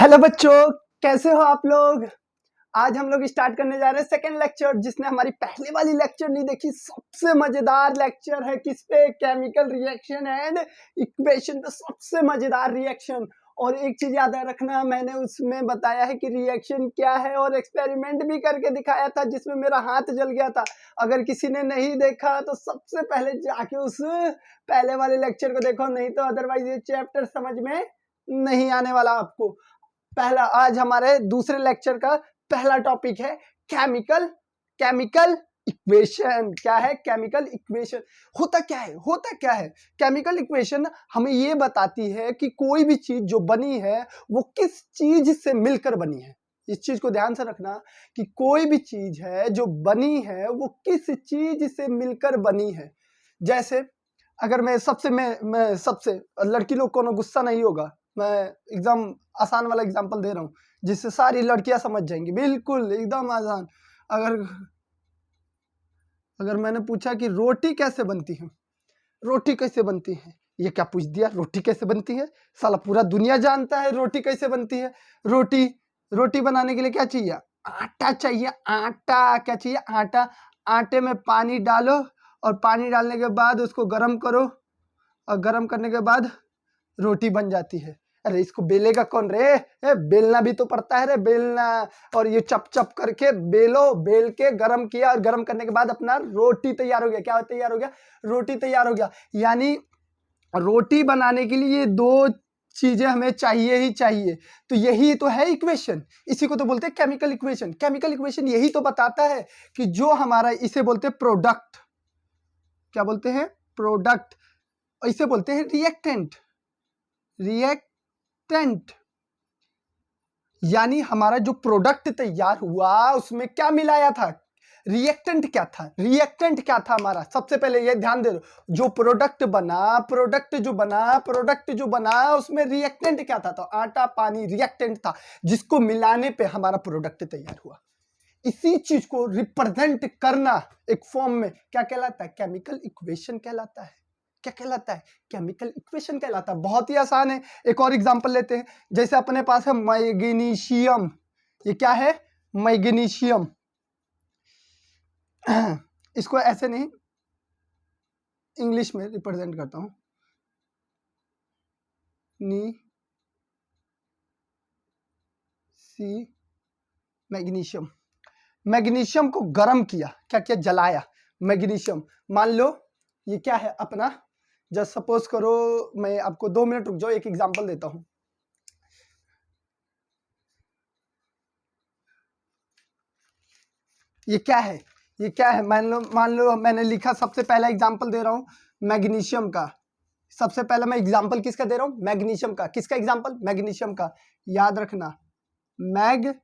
Hello बच्चों, कैसे हो आप लोग। आज हम लोग स्टार्ट करने जा रहे हैं सेकेंड लेक्चर। जिसने हमारी पहले वाली लेक्चर नहीं देखी, सबसे मजेदार लेक्चर है। किस पे? केमिकल रिएक्शन एंड इक्वेशन पे सबसे मजेदार रिएक्शन। और एक चीज याद रखना, मैंने उसमें बताया है कि रिएक्शन क्या है और एक्सपेरिमेंट भी करके दिखाया था जिसमें मेरा हाथ जल गया था। अगर किसी ने नहीं देखा तो सबसे पहले जाके उस पहले वाले लेक्चर को देखो, नहीं तो अदरवाइज ये चैप्टर समझ में नहीं आने वाला आपको। पहला आज हमारे दूसरे लेक्चर का पहला टॉपिक है केमिकल इक्वेशन। क्या है केमिकल इक्वेशन? होता क्या है केमिकल इक्वेशन? हमें ये बताती है कि कोई भी चीज जो बनी है वो किस चीज से मिलकर बनी है। इस चीज को ध्यान से रखना कि कोई भी चीज है जो बनी है वो किस चीज से मिलकर बनी है। जैसे अगर मैं सबसे लड़की लोग को गुस्सा नहीं होगा, मैं एकदम आसान वाला एग्जांपल दे रहा हूँ जिससे सारी लड़कियां समझ जाएंगी, बिल्कुल एकदम आसान। अगर मैंने पूछा कि रोटी कैसे बनती है, रोटी कैसे बनती है, ये क्या पूछ दिया रोटी कैसे बनती है? साला पूरा दुनिया जानता है रोटी कैसे बनती है। रोटी बनाने के लिए क्या चाहिए? आटा चाहिए। आटा क्या चाहिए? आटा। आटे में पानी डालो और पानी डालने के बाद उसको गर्म करो और गर्म करने के बाद रोटी बन जाती है। अरे इसको बेलेगा कौन रे? बेलना भी तो पड़ता है रे, बेलना। और ये चप चप करके बेलो, बेल के गरम किया और गरम करने के बाद अपना रोटी तैयार हो गया। क्या तैयार हो गया? रोटी तैयार हो गया। यानी रोटी बनाने के लिए ये दो चीजें हमें चाहिए ही चाहिए। तो यही तो है इक्वेशन, इसी को तो बोलते हैं केमिकल इक्वेशन। केमिकल इक्वेशन यही तो बताता है कि जो हमारा, इसे बोलते हैं प्रोडक्ट। क्या बोलते हैं? प्रोडक्ट। इसे बोलते हैं रिएक्टेंट। रिएक्टेंट यानी हमारा जो प्रोडक्ट तैयार हुआ उसमें क्या मिलाया था? रिएक्टेंट क्या था? रिएक्टेंट क्या था हमारा? सबसे पहले ये ध्यान दे दो, जो प्रोडक्ट जो बना उसमें रिएक्टेंट क्या था? तो आटा पानी रिएक्टेंट था जिसको मिलाने पे हमारा प्रोडक्ट तैयार हुआ। इसी चीज को रिप्रेजेंट करना एक फॉर्म में क्या कहलाता है? केमिकल इक्वेशन कहलाता है। क्या कहलाता है? केमिकल इक्वेशन कहलाता है। बहुत ही आसान है। एक और एग्जांपल लेते हैं। जैसे अपने पास है मैग्नीशियम। ये क्या है? मैग्नीशियम। इसको ऐसे नहीं, इंग्लिश में रिप्रेजेंट करता हूं। मैग्नीशियम। मैग्नीशियम को गर्म किया, क्या किया? जलाया। मैग्नीशियम, मान लो ये क्या है अपना, जस्ट सपोज करो, मैं आपको 2 मिनट रुक जाओ, एक एग्जांपल देता हूं। ये क्या है? ये क्या है? मान लो मैंने लिखा, सबसे पहला एग्जांपल दे रहा हूं मैग्नीशियम का। सबसे पहला मैं एग्जांपल किसका दे रहा हूं? मैग्नीशियम का। किसका एग्जांपल? मैग्नीशियम का। याद रखना, मैग्नीशियम।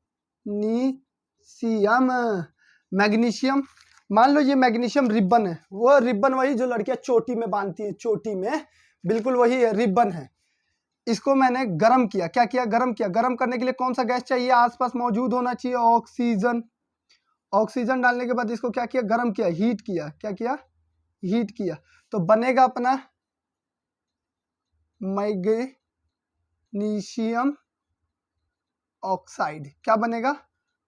मैग्नीशियम, मान लो ये मैग्नीशियम रिबन है। वो रिबन वही जो लड़कियां चोटी में बांधती हैं, चोटी में, बिल्कुल वही है, रिबन है। इसको मैंने गर्म किया। क्या किया? गर्म किया। गर्म करने के लिए कौन सा गैस चाहिए? आसपास मौजूद होना चाहिए ऑक्सीजन। ऑक्सीजन डालने के बाद इसको क्या किया? गर्म किया, हीट किया। क्या किया? हीट किया। तो बनेगा अपना मैग्नीशियम ऑक्साइड। क्या बनेगा?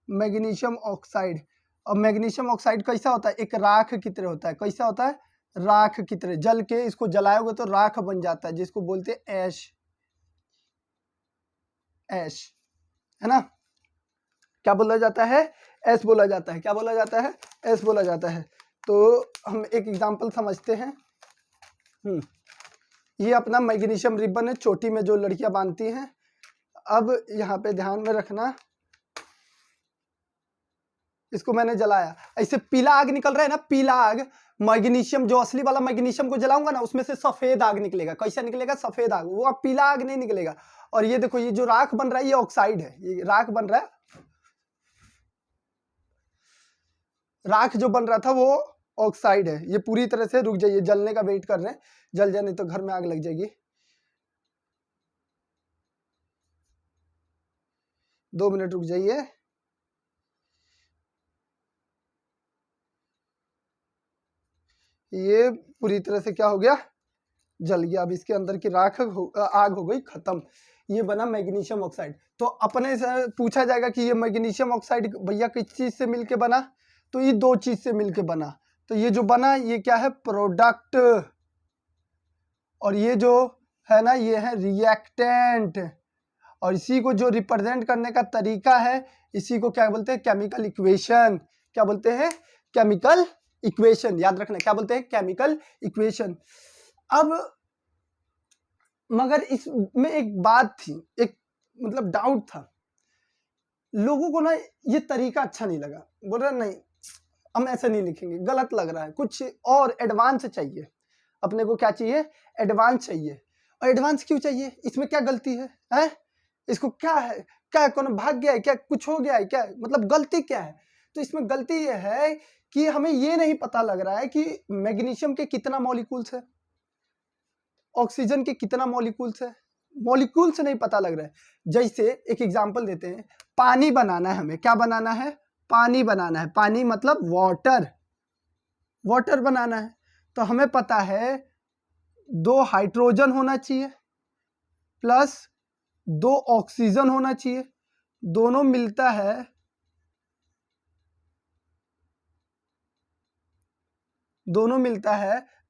Magnesium oxide. और मैग्नीशियम ऑक्साइड कैसा होता है? एक राख की तरह होता है। कैसा होता है? राख की तरह। जल के इसको जलाओगे तो राख बन जाता है, जिसको बोलते हैं ऐश। ऐश है ना? क्या बोला जाता है? ऐश बोला जाता है। क्या बोला जाता है? ऐश बोला जाता है। तो हम एक एग्जांपल समझते हैं। ये अपना मैग्नीशियम रिबन है, चोटी में जो लड़कियां बांधती हैं। अब यहाँ पे ध्यान में रखना, इसको मैंने जलाया, ऐसे पीला आग निकल रहा है ना, पीला आग। मैग्नीशियम, जो असली वाला मैग्नीशियम को जलाऊंगा ना, उसमें से सफेद आग निकलेगा। कैसा निकलेगा? सफेद आग। वो अब पीला आग नहीं निकलेगा। और ये देखो, ये जो राख बन रहा है ये ऑक्साइड है। ये राख बन रहा है, राख जो बन रहा था वो ऑक्साइड है। ये पूरी तरह से रुक जाइए, जलने का वेट कर रहे हैं। जल जाए नहीं तो घर में आग लग जाएगी। 2 मिनट रुक जाइए। ये पूरी तरह से क्या हो गया? जल गया, अब इसके अंदर की आग हो गई खत्म, ये बना मैग्नीशियम ऑक्साइड। तो अपने से पूछा जाएगा कि ये मैग्नीशियम ऑक्साइड भैया किस चीज से मिलके बना, तो ये दो चीज से मिलके बना। तो ये जो बना ये क्या है, प्रोडक्ट, और ये जो है ना ये है रिएक्टेंट। और इसी को जो रिप्रेजेंट करने का तरीका है, इसी को क्या बोलते हैं, केमिकल इक्वेशन। क्या बोलते हैं, केमिकल इक्वेशन। याद रखना क्या बोलते हैं, केमिकल इक्वेशन। अब मगर इसमें एक बात थी, एक मतलब डाउट था, लोगों को ना ये तरीका अच्छा नहीं लगा, बोल रहे नहीं हम ऐसे नहीं लिखेंगे, गलत लग रहा है, कुछ और एडवांस चाहिए अपने को। क्या चाहिए, एडवांस चाहिए। और एडवांस क्यों चाहिए, इसमें क्या गलती है? इसको क्या है, क्या कौन भाग गया है, क्या कुछ हो गया है, क्या मतलब गलती क्या है? तो इसमें गलती ये है कि हमें ये नहीं पता लग रहा है कि मैग्नीशियम के कितना मॉलिक्यूल्स है, ऑक्सीजन के कितना मॉलिक्यूल्स है, मॉलिक्यूल्स नहीं पता लग रहा है। जैसे एक एग्जांपल देते हैं, पानी बनाना है हमें, क्या बनाना है, पानी बनाना है, पानी मतलब वाटर, वाटर बनाना है। तो हमें पता है 2 हाइड्रोजन होना चाहिए प्लस 2 ऑक्सीजन होना चाहिए, दोनों मिलता है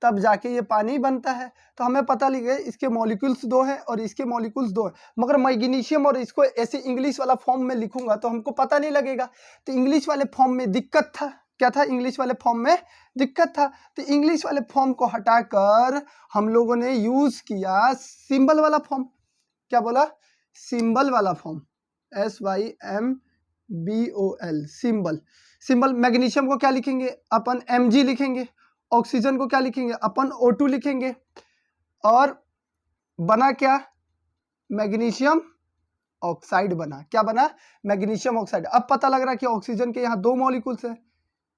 तब जाके ये पानी बनता है। तो हमें पता लगे इसके मॉलिक्यूल्स 2 हैं और इसके मॉलिक्यूल्स 2 हैं। मगर मैग्नीशियम और इसको ऐसे इंग्लिश वाला फॉर्म में लिखूंगा तो हमको पता नहीं लगेगा। तो इंग्लिश वाले फॉर्म में दिक्कत था, क्या था, इंग्लिश वाले फॉर्म में दिक्कत था। तो इंग्लिश वाले फॉर्म को हटाकर हम लोगों ने यूज किया सिंबल वाला फॉर्म। क्या बोला, सिंबल वाला form, SYMBOL, symbol. Symbol magnesium को क्या लिखेंगे अपन, Mg लिखेंगे, ऑक्सीजन को क्या लिखेंगे अपन, O2 लिखेंगे, और बना क्या, मैग्नीशियम ऑक्साइड बना। क्या बना, मैग्नीशियम ऑक्साइड। अब पता लग रहा है कि ऑक्सीजन के यहाँ 2 मॉलिक्यूल्स है,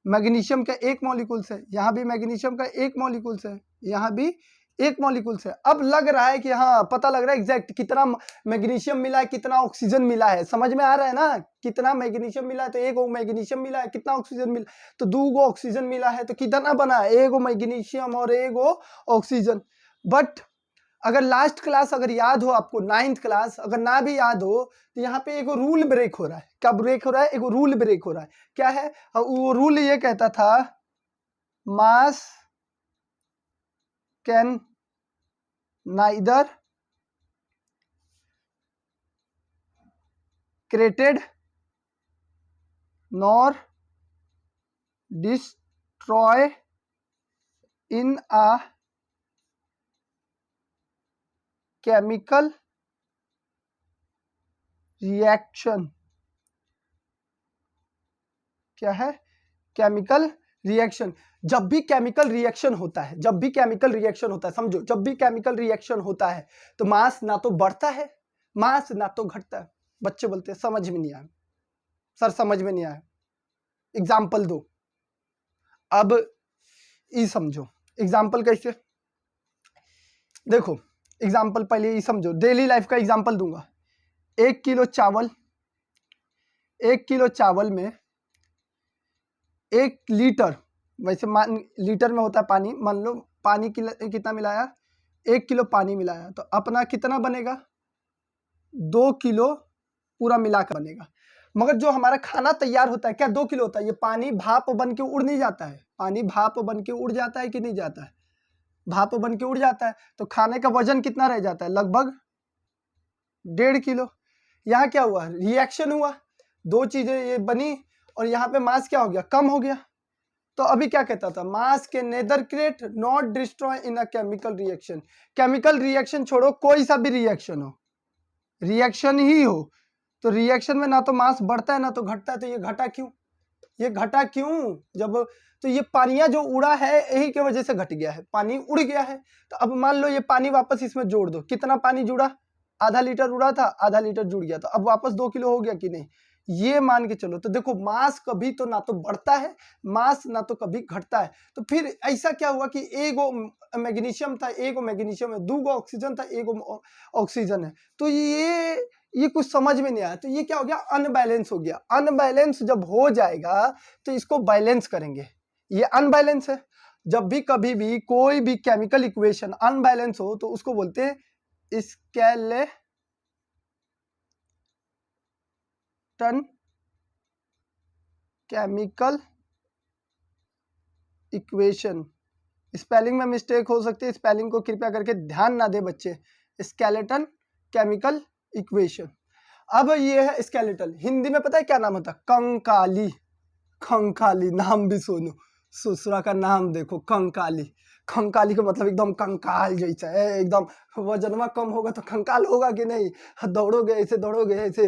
मैग्नीशियम का 1 मॉलिक्यूल्स है, यहाँ भी मैग्नीशियम का 1 मॉलिक्यूल्स है, यहाँ भी 1 मॉलिक्यूल्स है। अब लग रहा है कि हाँ पता लग रहा है एग्जैक्ट कितना मैग्नीशियम मिला है, कितना ऑक्सीजन मिला है, समझ में आ रहा है ना, कितना मैग्नीशियम मिला है, तो 1 मैग्नीशियम मिला है, कितना ऑक्सीजन मिला, तो 2 ऑक्सीजन मिला है, तो कितना बना, 1 मैग्नीशियम और 1 ऑक्सीजन। बट अगर लास्ट क्लास अगर याद हो आपको, 9th क्लास, अगर ना भी याद हो तो यहाँ पे एक रूल ब्रेक हो रहा है। क्या ब्रेक हो रहा है, एक रूल ब्रेक हो रहा है। क्या है वो रूल, ये कहता था मास can neither created nor destroy in a chemical reaction. क्या है, केमिकल रिएक्शन। जब भी केमिकल रिएक्शन होता है, जब भी केमिकल रिएक्शन होता है, समझो, जब भी केमिकल रिएक्शन होता है तो मास ना तो बढ़ता है, मास ना तो घटता है। बच्चे बोलते हैं समझ में नहीं आया सर, समझ में नहीं आया, एग्जाम्पल दो। अब ये समझो, एग्जाम्पल कैसे, देखो एग्जाम्पल पहले ये समझो, डेली लाइफ का एग्जाम्पल दूंगा। 1 किलो चावल, 1 किलो चावल में 1 लीटर, वैसे मान लीटर में होता है पानी, मान लो पानी कितना मिलाया, 1 किलो पानी मिलाया, तो अपना कितना बनेगा, 2 किलो पूरा मिलाकर बनेगा। मगर जो हमारा खाना तैयार होता है क्या 2 किलो होता है, ये पानी भाप बन के उड़ नहीं जाता है, पानी भाप बन के उड़ जाता है कि नहीं जाता है, भाप बन के उड़ जाता है। तो खाने का वजन कितना रह जाता है, लगभग 1.5 किलो। यहाँ क्या हुआ, रिएक्शन हुआ, 2 चीजें ये बनी और यहाँ पे मास क्या हो गया, कम हो गया। तो अभी क्या कहता था, मास के neither create not destroy in a chemical reaction. Chemical reaction छोड़ो, कोई सा भी रिएक्शन हो, रिएक्शन ही हो, तो रिएक्शन में ना तो मास बढ़ता है ना तो घटता है। तो ये घटा क्यों, ये घटा क्यों, जब तो ये पानिया जो उड़ा है यही के वजह से घट गया है, पानी उड़ गया है। तो अब मान लो ये पानी वापस इसमें जोड़ दो, कितना पानी जुड़ा, आधा लीटर उड़ा था, आधा लीटर जुड़ गया, तो अब वापस 2 किलो हो गया कि नहीं, ये मान के चलो। तो देखो मास कभी तो ना तो बढ़ता है, मास ना तो कभी घटता है। तो फिर ऐसा क्या हुआ कि 1 मैग्नीशियम था, 1 मैग्नीशियम है, 2 ऑक्सीजन था, 1 ऑक्सीजन है। तो ये कुछ समझ में नहीं आया। तो ये क्या हो गया, अनबैलेंस हो गया। अनबैलेंस जब हो जाएगा तो इसको बैलेंस करेंगे, ये अनबैलेंस है। जब भी कभी भी कोई भी केमिकल इक्वेशन अनबैलेंस हो तो उसको बोलते हैं स्केलेटन केमिकल इक्वेशन। स्पेलिंग में मिस्टेक हो सकती है, स्पेलिंग को कृपया करके ध्यान ना दे बच्चे। Skeleton chemical equation. अब ये है स्केलेटल, हिंदी में पता है क्या नाम होता है? कंकाली। कंकाली नाम भी सुनो, ससुरा का नाम देखो, कंकाली। कंकाली का मतलब एकदम कंकाल जैसा है, एकदम वजनमा कम होगा तो कंकाल होगा कि नहीं? दौड़ोगे ऐसे, दौड़ोगे ऐसे,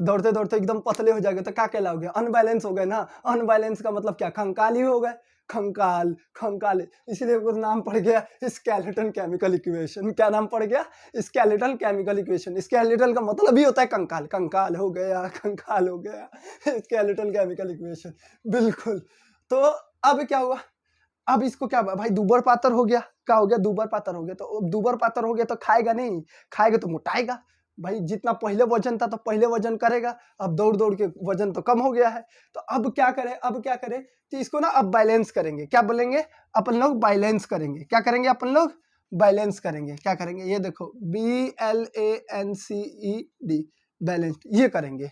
दौड़ते दौड़ते एकदम पतले हो जाएगा तो क्या कहलाओगे? अनबैलेंस हो गए ना। अनबैलेंस का मतलब क्या? कंकाल ही हो गए। कंकाल, कंकाल, इसलिए कुछ नाम पड़ गया स्केलेटन केमिकल इक्वेशन। क्या नाम पड़ गया? Skeleton chemical equation. स्केलेटल का मतलब ही होता है कंकाल। कंकाल हो गया, कंकाल हो गया, स्केलेटन केमिकल इक्वेशन। बिल्कुल। तो अब क्या हुआ? अब इसको क्या भाई, दूबर पातर हो गया। क्या हो गया? दूबर पातर हो गया। तो दूबर पातर हो गया तो खाएगा नहीं, खाएगा तो मोटाएगा भाई। जितना पहले वजन था तो पहले वजन करेगा, अब दौड़ दौड़ के वजन तो कम हो गया है। तो अब क्या करें? अब क्या करें? तो इसको ना अब बैलेंस करेंगे। क्या बोलेंगे अपन लोग? बैलेंस करेंगे। क्या करेंगे अपन लोग? बैलेंस करेंगे। क्या करेंगे? ये देखो, BALANCED, बैलेंस्ड। ये करेंगे,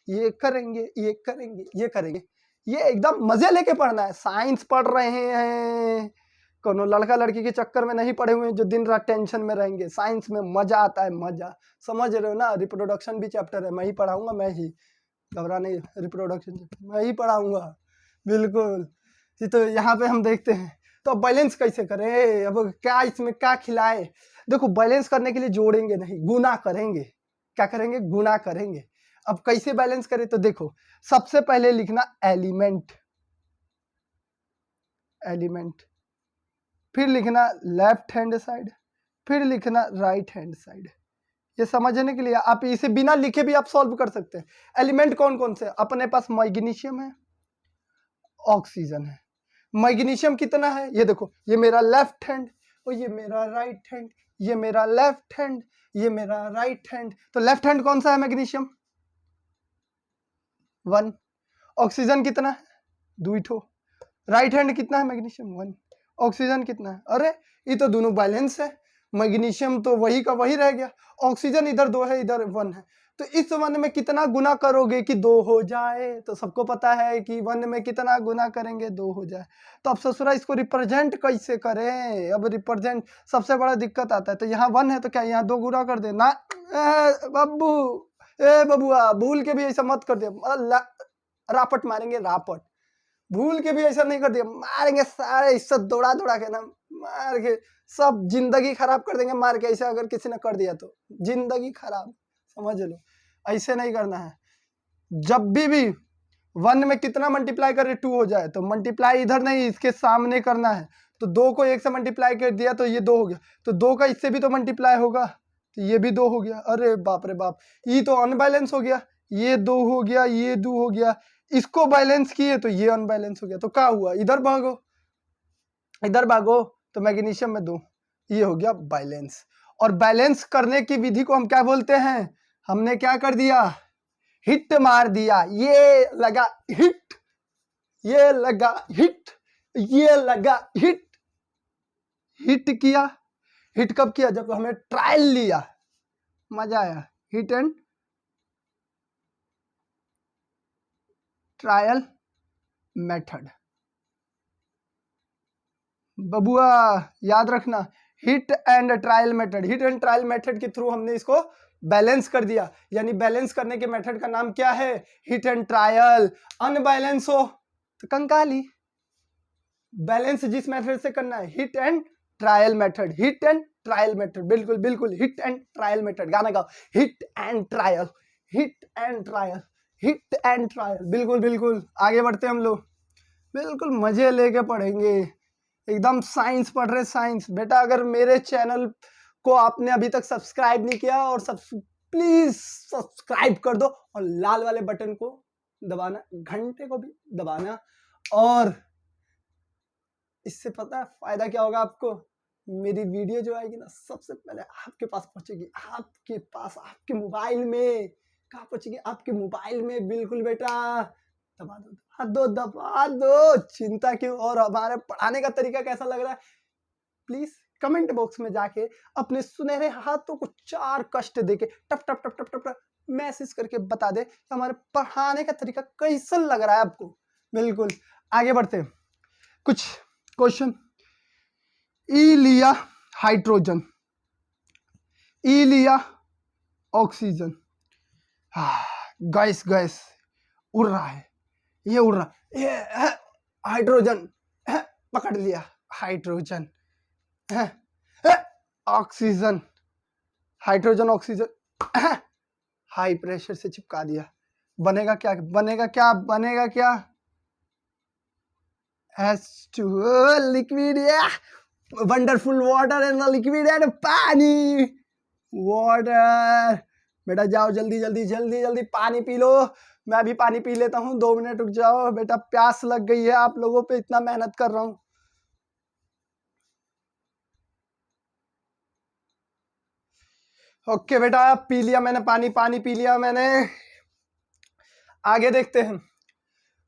ये करेंगे, ये करेंगे, ये करेंगे। ये एकदम मजे लेके पढ़ना है। साइंस पढ़ रहे हैं, कोनो लड़का लड़की के चक्कर में नहीं पड़े हुए हैं जो दिन रात टेंशन में रहेंगे। साइंस में मजा आता है, मजा। समझ रहे हो ना? रिप्रोडक्शन भी चैप्टर है, मैं ही पढ़ाऊंगा, मैं ही। घबरा नहीं, रिप्रोडक्शन मैं ही पढ़ाऊंगा, बिल्कुल। ये तो यहाँ पे हम देखते हैं। तो अब बैलेंस कैसे करें? अब क्या इसमें क्या खिलाए? देखो, बैलेंस करने के लिए जोड़ेंगे नहीं, गुना करेंगे। क्या करेंगे? गुना करेंगे। अब कैसे बैलेंस करें? तो देखो, सबसे पहले लिखना एलिमेंट, एलिमेंट, फिर लिखना लेफ्ट हैंड साइड, फिर लिखना राइट हैंड साइड। ये समझने के लिए आप इसे बिना लिखे भी आप सॉल्व कर सकते हैं। एलिमेंट कौन कौन से? अपने पास मैग्नीशियम है, ऑक्सीजन है। मैग्नीशियम कितना है? ये देखो, ये मेरा लेफ्ट हैंड और ये मेरा राइट हैंड, ये मेरा लेफ्ट हैंड, ये मेरा राइट हैंड। तो लेफ्ट हैंड कौन सा है? मैग्नीशियम 1। ऑक्सीजन कितना है? 2 ठो। राइट हैंड कितना है? मैग्नीशियम 1। ऑक्सीजन कितना है? अरे ये तो दोनों बैलेंस है। मैग्नीशियम तो वही का वही रह गया, ऑक्सीजन इधर 2 है, इधर 1 है। तो इस 1 में कितना गुना करोगे कि 2 हो जाए? तो सबको पता है कि 1 में कितना गुना करेंगे? 2 हो जाए। तो अब ससुरा इसको रिप्रेजेंट कैसे करें? अब रिप्रेजेंट सबसे बड़ा दिक्कत आता है। तो यहाँ 1 है तो क्या यहाँ 2 गुना कर देना? बब्बू, ए बबुआ, भूल के भी ऐसा मत कर दे। रापट मारेंगे, रापट। भूल के भी ऐसा नहीं कर दिया, मारेंगे सारे इज्जत दौड़ा दौड़ा के ना, मार के सब जिंदगी खराब कर देंगे मार के। ऐसा अगर किसी ने कर दिया तो जिंदगी खराब, समझ लो। ऐसे नहीं करना है। जब भी 1 में कितना मल्टीप्लाई करे 2 हो जाए तो मल्टीप्लाई इधर नहीं, इसके सामने करना है। तो 2 को 1 से मल्टीप्लाई कर दिया तो ये 2 हो गया, तो 2 का इससे भी तो मल्टीप्लाई होगा, तो ये भी 2 हो गया। अरे बाप रे बाप, ये तो अनबैलेंस हो गया। ये 2 हो गया, ये 2 हो गया, इसको बैलेंस किए तो ये अनबैलेंस हो गया। तो क्या हुआ? इधर भागो, इधर भागो, तो मैग्नीशियम में 2, ये हो गया बैलेंस। और बैलेंस करने की विधि को हम क्या बोलते हैं? हमने क्या कर दिया? हिट मार दिया। ये लगा हिट, ये लगा हिट, ये लगा हिट। हिट किया। हिट कब किया? जब हमें ट्रायल लिया, मजा आया। Hit and trial method. बबुआ याद रखना, hit and trial method. Hit and trial method के थ्रू हमने इसको बैलेंस कर दिया। यानी बैलेंस करने के मेथड का नाम क्या है? Hit and trial. अनबैलेंस हो तो कंकाली। बैलेंस जिस मेथड से करना है, hit and trial method, hit and trial method. बिल्कुल बिल्कुल, हिट एंड ट्रायल मेथड। गाना गाओ, hit and trial, hit and trial, hit and trial. बिल्कुल बिल्कुल, आगे बढ़ते हम लोग, बिल्कुल मजे लेके पढ़ेंगे, एकदम साइंस पढ़ रहे, साइंस। बेटा अगर मेरे चैनल को आपने अभी तक सब्सक्राइब नहीं किया और प्लीज सब्सक्राइब कर दो, और लाल वाले बटन को दबाना, घंटे को भी दबाना। और इससे पता है फायदा क्या होगा आपको? मेरी वीडियो जो आएगी ना, सबसे पहले आपके पास पहुंचेगी, आपके पास, आपके मोबाइल में। कहाँ पहुंचेगी? आपके मोबाइल में। बिल्कुल बेटा, दबा दो, दबा दो, चिंता क्यों। और हमारे पढ़ाने का तरीका कैसा लग रहा है प्लीज कमेंट बॉक्स में जाके अपने सुनहरे हाथों को 4 कष्ट देके टप टप टप टप टप मैसेज करके बता दे कि हमारे पढ़ाने का तरीका कैसा लग रहा है आपको। बिल्कुल आगे बढ़ते हैं, कुछ क्वेश्चन। ई लिया हाइड्रोजन, ई लिया ऑक्सीजन, गैस गैस उड़ रहा है, ये उड़ रहा है, हाइड्रोजन पकड़ लिया, hydrogen, oxygen, hydrogen oxygen high pressure से चिपका दिया। बनेगा क्या, बनेगा क्या, बनेगा क्या, H2O liquid, wonderful water and liquid and पानी, वाटर। बेटा जाओ जल्दी जल्दी जल्दी जल्दी पानी पी लो, मैं भी पानी पी लेता हूँ, 2 मिनट रुक जाओ बेटा, प्यास लग गई है, आप लोगों पे इतना मेहनत कर रहा हूँ। ओके बेटा पी लिया मैंने पानी, पानी पी लिया मैंने। आगे देखते हैं।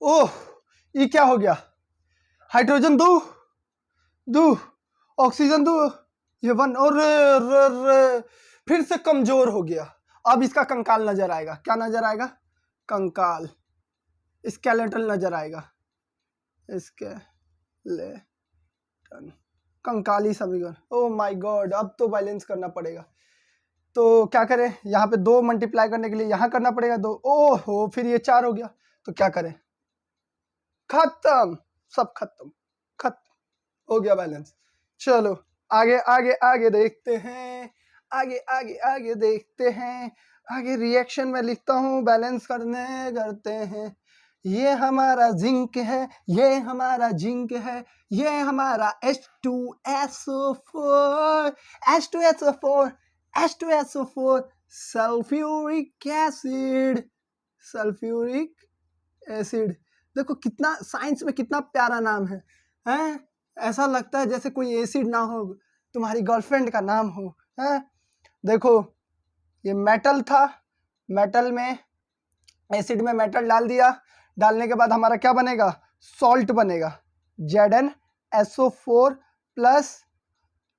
ओह ये क्या हो गया, हाइड्रोजन दो दो, ऑक्सीजन दो, ये 1 और फिर से कमजोर हो गया। अब इसका कंकाल नजर आएगा, क्या नजर आएगा, कंकाल, स्केलेटन नजर आएगा, स्केलेटन, कंकाली समीकरण। ओह माय गॉड, अब तो बैलेंस करना पड़ेगा। तो क्या करें, यहाँ पे 2 मल्टीप्लाई करने के लिए यहाँ करना पड़ेगा 2, ओहो फिर ये 4 हो गया, तो क्या करें, खत्म, सब खत्म, खत्म हो गया बैलेंस। चलो आगे आगे आगे देखते हैं, आगे आगे आगे देखते हैं। आगे रिएक्शन में लिखता हूँ, बैलेंस करते हैं। ये हमारा जिंक है, ये हमारा जिंक है, ये हमारा H2SO4, H2SO4, H2SO4, sulphuric acid, sulphuric acid. देखो कितना साइंस में कितना प्यारा नाम है, हैं? ऐसा लगता है जैसे कोई एसिड ना हो, तुम्हारी गर्लफ्रेंड का नाम हो, हैं? देखो ये मेटल था, मेटल में एसिड में मेटल डाल दिया, डालने के बाद हमारा क्या बनेगा, सॉल्ट बनेगा, ZnSO4 plus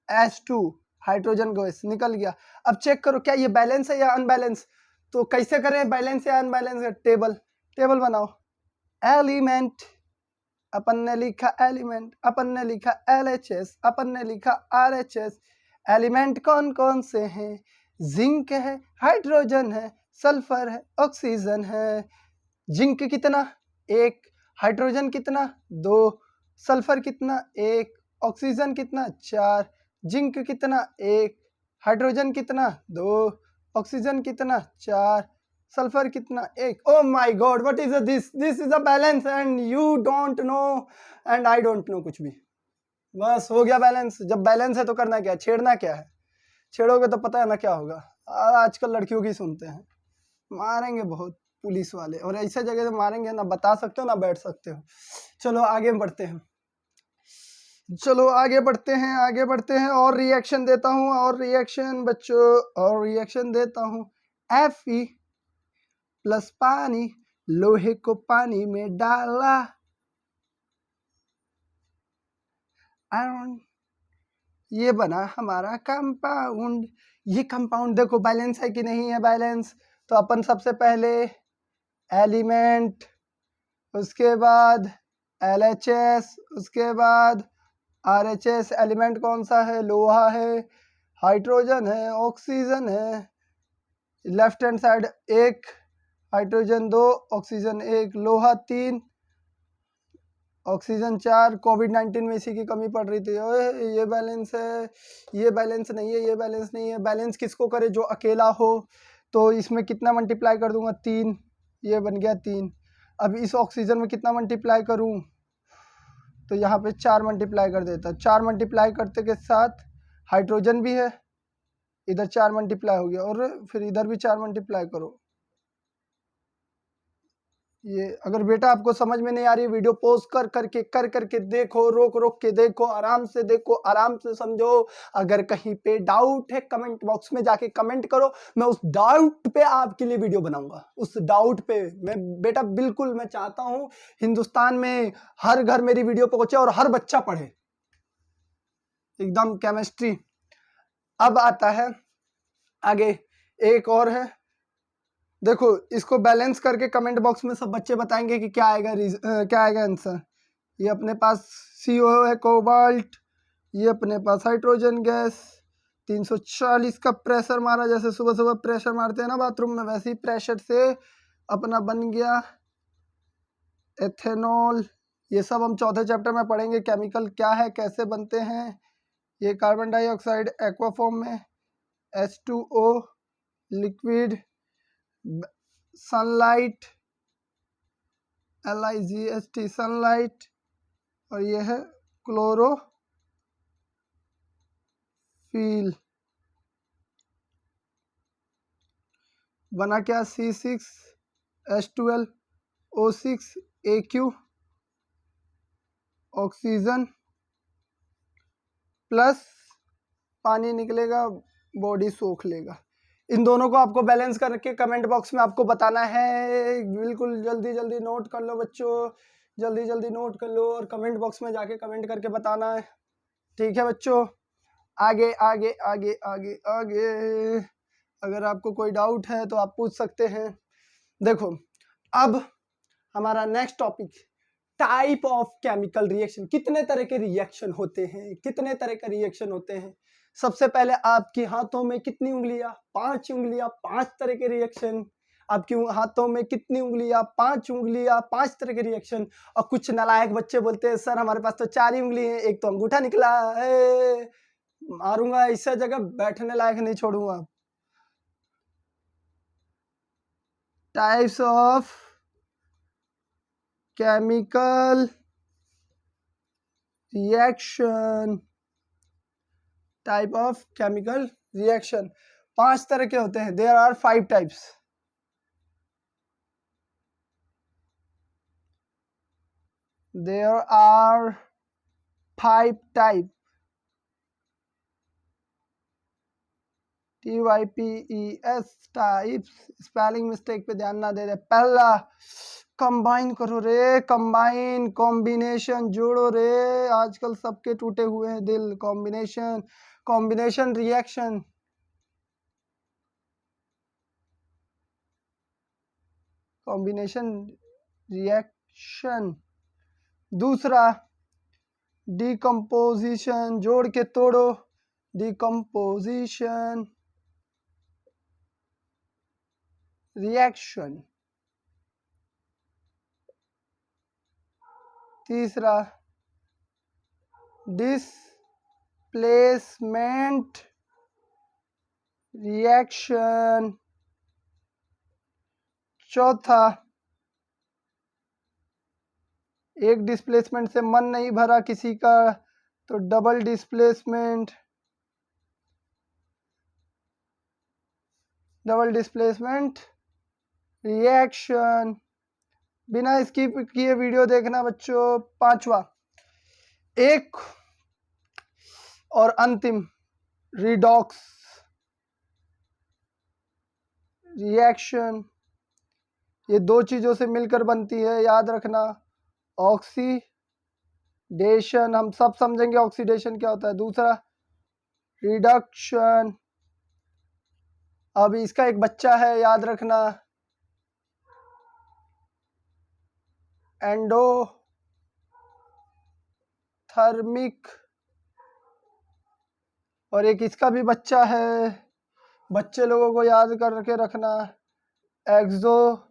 H2, hydrogen gas निकल गया। अब चेक करो क्या ये बैलेंस है या अनबैलेंस, तो कैसे करें बैलेंस या अनबैलेंस, टेबल, टेबल बनाओ। एलिमेंट, अपन ने लिखा एलिमेंट, अपन ने लिखा LHS, अपन ने लिखा RHS। एलिमेंट कौन कौन से हैं, जिंक है, हाइड्रोजन है, सल्फर है, ऑक्सीजन है। जिंक कितना 1, हाइड्रोजन कितना 2, सल्फर कितना 1, ऑक्सीजन कितना 4, जिंक कितना 1, हाइड्रोजन कितना 2, ऑक्सीजन कितना 4, सल्फर कितना 1। Oh my God what is this, this is a balance and you don't know and I don't know कुछ भी। बस हो गया बैलेंस। जब बैलेंस है तो करना क्या है, छेड़ना क्या है, छेड़ोगे तो पता है ना क्या होगा। आजकल लड़कियों की सुनते हैं, मारेंगे बहुत पुलिस वाले, और ऐसे जगह से मारेंगे ना बता सकते हो ना बैठ सकते हो। चलो आगे बढ़ते हैं, चलो आगे बढ़ते हैं, आगे बढ़ते हैं। और रिएक्शन देता हूँ, और रिएक्शन बच्चों, और रिएक्शन देता हूँ। Fe प्लस पानी, लोहे को पानी में डाला, आयरन, ये बना हमारा कंपाउंड। ये कंपाउंड देखो बैलेंस है कि नहीं है, बैलेंस। तो अपन सबसे पहले एलिमेंट, उसके बाद LHS, उसके बाद RHS। एलिमेंट कौन सा है, लोहा है, हाइड्रोजन है, ऑक्सीजन है। Left hand side 1, hydrogen 2, oxygen 1, लोहा 3, ऑक्सीजन 4। कोविड-19 में इसी की कमी पड़ रही थी। ओए ये बैलेंस है, ये बैलेंस नहीं है, ये बैलेंस नहीं है। बैलेंस किसको करे, जो अकेला हो। तो इसमें कितना मल्टीप्लाई कर दूंगा, 3, ये बन गया 3। अब इस ऑक्सीजन में कितना मल्टीप्लाई करूं, तो यहाँ पे 4 मल्टीप्लाई कर देता। 4 मल्टीप्लाई करते के साथ हाइड्रोजन भी है, इधर 4 मल्टीप्लाई हो गया, और फिर इधर भी 4 मल्टीप्लाई करो, ये अगर बेटा आपको समझ में नहीं आ रही वीडियो पॉज कर करके देखो, रोक के देखो, आराम से देखो, आराम से समझो। अगर कहीं पे डाउट है कमेंट बॉक्स में जाके कमेंट करो, मैं उस डाउट पे आपके लिए वीडियो बनाऊंगा। उस डाउट पे मैं बेटा बिल्कुल मैं चाहता हूं हिंदुस्तान में हर घर मेरी वीडियो पहुंचे और हर बच्चा पढ़े एकदम केमिस्ट्री। अब आता है आगे एक और है, देखो इसको बैलेंस करके कमेंट बॉक्स में सब बच्चे बताएंगे कि क्या आएगा क्या आएगा आंसर। ये अपने पास CO है कोबाल्ट, ये अपने पास हाइड्रोजन गैस, 340 का प्रेशर मारा, जैसे सुबह सुबह प्रेशर मारते हैं ना बाथरूम में, वैसे ही प्रेशर से अपना बन गया एथेनॉल। ये सब हम चौथे चैप्टर में पढ़ेंगे, केमिकल क्या है, कैसे बनते हैं। ये कार्बन डाइऑक्साइड एक्वा फॉर्म में, H2O liquid, sunlight LIGHT sunlight, और ये है क्लोरोफिल। बना क्या C6H12O6AQ, ऑक्सीजन प्लस पानी निकलेगा, बॉडी सोख लेगा। इन दोनों को आपको बैलेंस करके कमेंट बॉक्स में आपको बताना है। बिल्कुल जल्दी जल्दी नोट कर लो बच्चों, जल्दी जल्दी नोट कर लो और कमेंट बॉक्स में जाके कमेंट करके बताना है। ठीक है बच्चों, आगे आगे आगे आगे आगे अगर आपको कोई डाउट है तो आप पूछ सकते हैं। देखो अब हमारा next topic, type of chemical reaction. कितने तरह के रिएक्शन होते हैं, कितने तरह के रिएक्शन होते हैं। सबसे पहले आपके हाथों में कितनी उंगलियां, 5 उंगलियां, 5 तरह के रिएक्शन। आपके हाथों में कितनी उंगलियां, 5 उंगलियां, 5 तरह के रिएक्शन। और कुछ नालायक बच्चे बोलते हैं सर हमारे पास तो 4 ही उंगली हैं, एक तो अंगूठा निकला है। मारूंगा ऐसा जगह बैठने लायक नहीं छोड़ूंगा। Types of chemical reaction, type of chemical reaction 5 तरह के होते हैं। There are 5 types. There are 5 type, TYPES types. Spelling mistake पे ध्यान ना दे रहे। पहला कंबाइन करो रे, कंबाइन, कॉम्बिनेशन, जोड़ो रे, आजकल सबके टूटे हुए हैं दिल। Combination, combination reaction, combination reaction. दूसरा डिकम्पोजिशन, जोड़ के तोड़ो, डिकम्पोजिशन रिएक्शन। तीसरा डिस्प्लेसमेंट रिएक्शन। चौथा एक डिस्प्लेसमेंट से मन नहीं भरा किसी का तो double displacement, double displacement reaction. बिना स्किप किए वीडियो देखना बच्चों। पांचवा एक और अंतिम रिडॉक्स रिएक्शन। ये 2 चीजों से मिलकर बनती है, याद रखना। ऑक्सीडेशन, हम सब समझेंगे ऑक्सीडेशन क्या होता है। दूसरा रिडक्शन। अब इसका एक बच्चा है, याद रखना, एंडोथर्मिक। और एक इसका भी बच्चा है, बच्चे लोगों को याद करके रखना, एक्सोथर्मिक।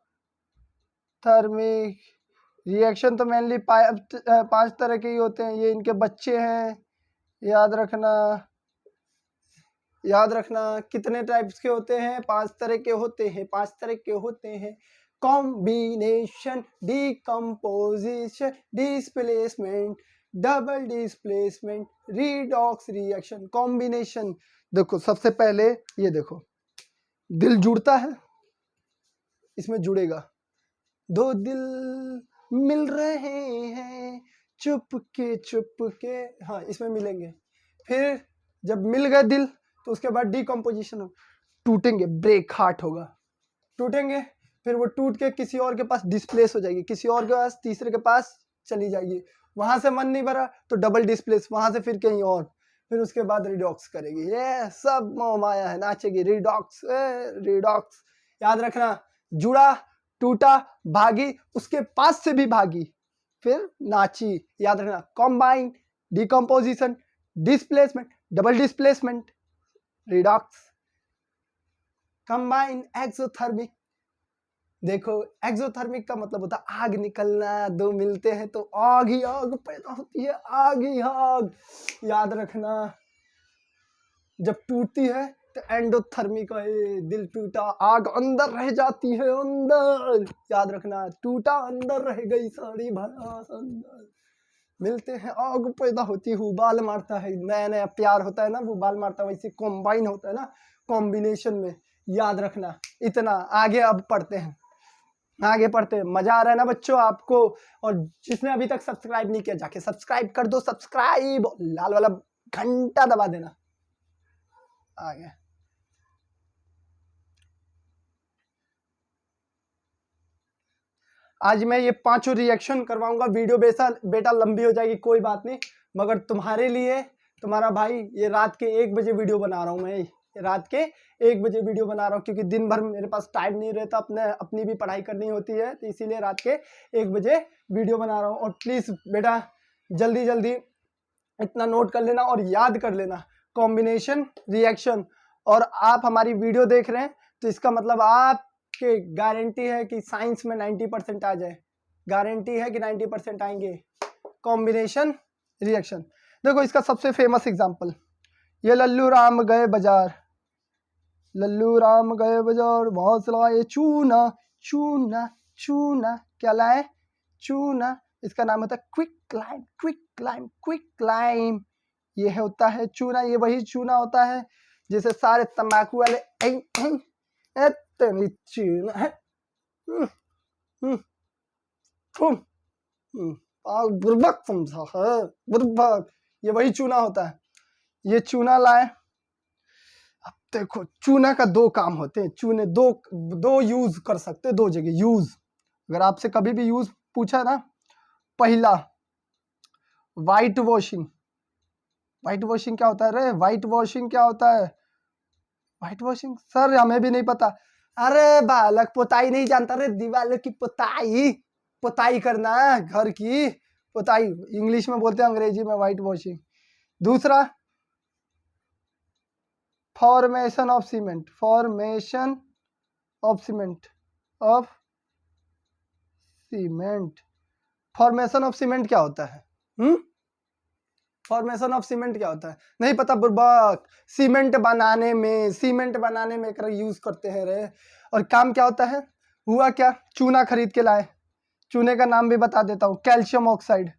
रिएक्शन तो मेनली 5 तरह के ही होते हैं, ये इनके बच्चे हैं, याद रखना। याद रखना कितने टाइप्स के होते हैं, 5 तरह के होते हैं, 5 तरह के होते हैं। Combination, decomposition, displacement, double displacement, redox reaction. Combination, देखो सबसे पहले ये देखो, दिल जुड़ता है, इसमें जुड़ेगा, दो दिल मिल रहे हैं चुपके, हाँ इसमें मिलेंगे। फिर जब मिल गए दिल तो उसके बाद डिकम्पोजिशन हो, टूटेंगे, ब्रेक हार्ट होगा, टूटेंगे, फिर वो टूट के किसी और के पास डिस्प्लेस हो जाएगी, किसी और के पास, तीसरे के पास चली जाएगी, वहां से मन नहीं भरा तो डबल डिस्प्लेस, वहां से फिर कहीं और, फिर उसके बाद रिडॉक्स करेगी। ये सब मोह माया है, नाचेगी रिडॉक्स, रिडॉक्स। याद रखना, जुड़ा, टूटा, भागी, उसके पास से भी भागी, फिर नाची। याद रखना, combine, decomposition, displacement, double displacement, redox, combine, exothermic. देखो एक्सोथर्मिक का मतलब होता है आग निकलना, दो मिलते हैं तो आग ही आग पैदा होती है, आग ही आग। याद रखना, जब टूटती है तो एंडोथर्मिक है, दिल टूटा, आग अंदर रह जाती है, अंदर। याद रखना, टूटा अंदर रह गई सारी भड़ास अंदर, मिलते हैं आग पैदा होती है, उबाल मारता है, नया नया प्यार होता है ना, वो उबाल मारता है, वैसे कॉम्बाइन होता है ना, कॉम्बिनेशन में। याद रखना इतना। आगे अब पढ़ते हैं, आगे पढ़ते हैं। मजा आ रहा है ना बच्चों आपको? और जिसने अभी तक सब्सक्राइब नहीं किया जाके सब्सक्राइब कर दो, सब्सक्राइब, लाल वाला घंटा दबा देना। आगे आज मैं ये 5 रिएक्शन करवाऊंगा। वीडियो बेटा लंबी हो जाएगी, कोई बात नहीं, मगर तुम्हारे लिए, तुम्हारा भाई ये रात के 1 बजे वीडियो बना रहा हूँ मैं, रात के 1 बजे वीडियो बना रहा हूँ, क्योंकि दिन भर मेरे पास टाइम नहीं रहता, अपनी भी पढ़ाई करनी होती है, तो इसीलिए रात के 1 बजे वीडियो बना रहा हूँ। और प्लीज़ बेटा जल्दी जल्दी इतना नोट कर लेना और याद कर लेना, कॉम्बिनेशन रिएक्शन। और आप हमारी वीडियो देख रहे हैं तो इसका मतलब आपके गारंटी है कि साइंस में 90% आ जाए, गारंटी है कि 90% आएंगे कॉम्बिनेशन रिएक्शन। देखो इसका सबसे फेमस एग्जांपल, ये लल्लू राम गए बाजार, लल्लू राम गए बाजार, वहां से लाए चूना, चूना चूना, क्या लाए? चूना। इसका नाम होता है quick climb, quick climb, quick climb. ये होता है चूना, ये वही चूना होता है जिसे सारे तंबाकू वाले चूना है, बुर्बक समझा है, बुर्बक। ये वही चूना होता है, ये चूना लाए। अब देखो चूना का 2 काम होते हैं, चूने दो यूज कर सकते, 2 जगह यूज। अगर आपसे कभी भी यूज पूछा ना, पहला वाइट वॉशिंग। व्हाइट वॉशिंग क्या होता है रे? व्हाइट वॉशिंग क्या होता है? व्हाइट वॉशिंग सर हमें भी नहीं पता। अरे बालक, पोताई नहीं जानता रे? दीवालों की पोताई, पोताई करना, घर की पोताई, इंग्लिश में बोलते हैं, अंग्रेजी में व्हाइट वॉशिंग। दूसरा formation of cement, formation of cement, of cement. Formation of cement क्या होता है? फॉर्मेशन ऑफ सीमेंट क्या होता है? नहीं पता बुर्बक। सीमेंट बनाने में, सीमेंट बनाने में यूज करते हैं रे। और काम क्या होता है? हुआ क्या, चूना खरीद के लाए, चूने का नाम भी बता देता हूँ, कैल्शियम ऑक्साइड,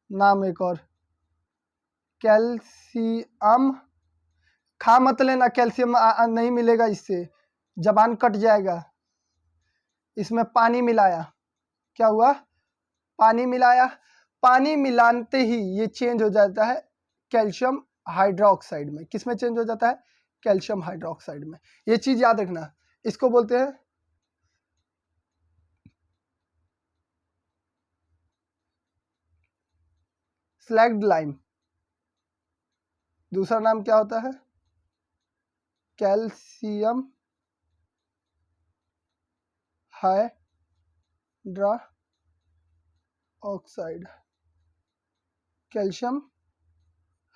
नाम एक और कैल्शियम। खा मत लेना, कैल्शियम नहीं मिलेगा, इससे जबान कट जाएगा। इसमें पानी मिलाया, क्या हुआ? पानी मिलाया, पानी मिलाते ही ये चेंज हो जाता है कैल्शियम हाइड्रोक्साइड में। किस में चेंज हो जाता है? कैल्शियम हाइड्रोक्साइड में। ये चीज याद रखना, इसको बोलते हैं स्लैग्ड लाइम। दूसरा नाम क्या होता है? Calcium hydra oxide, calcium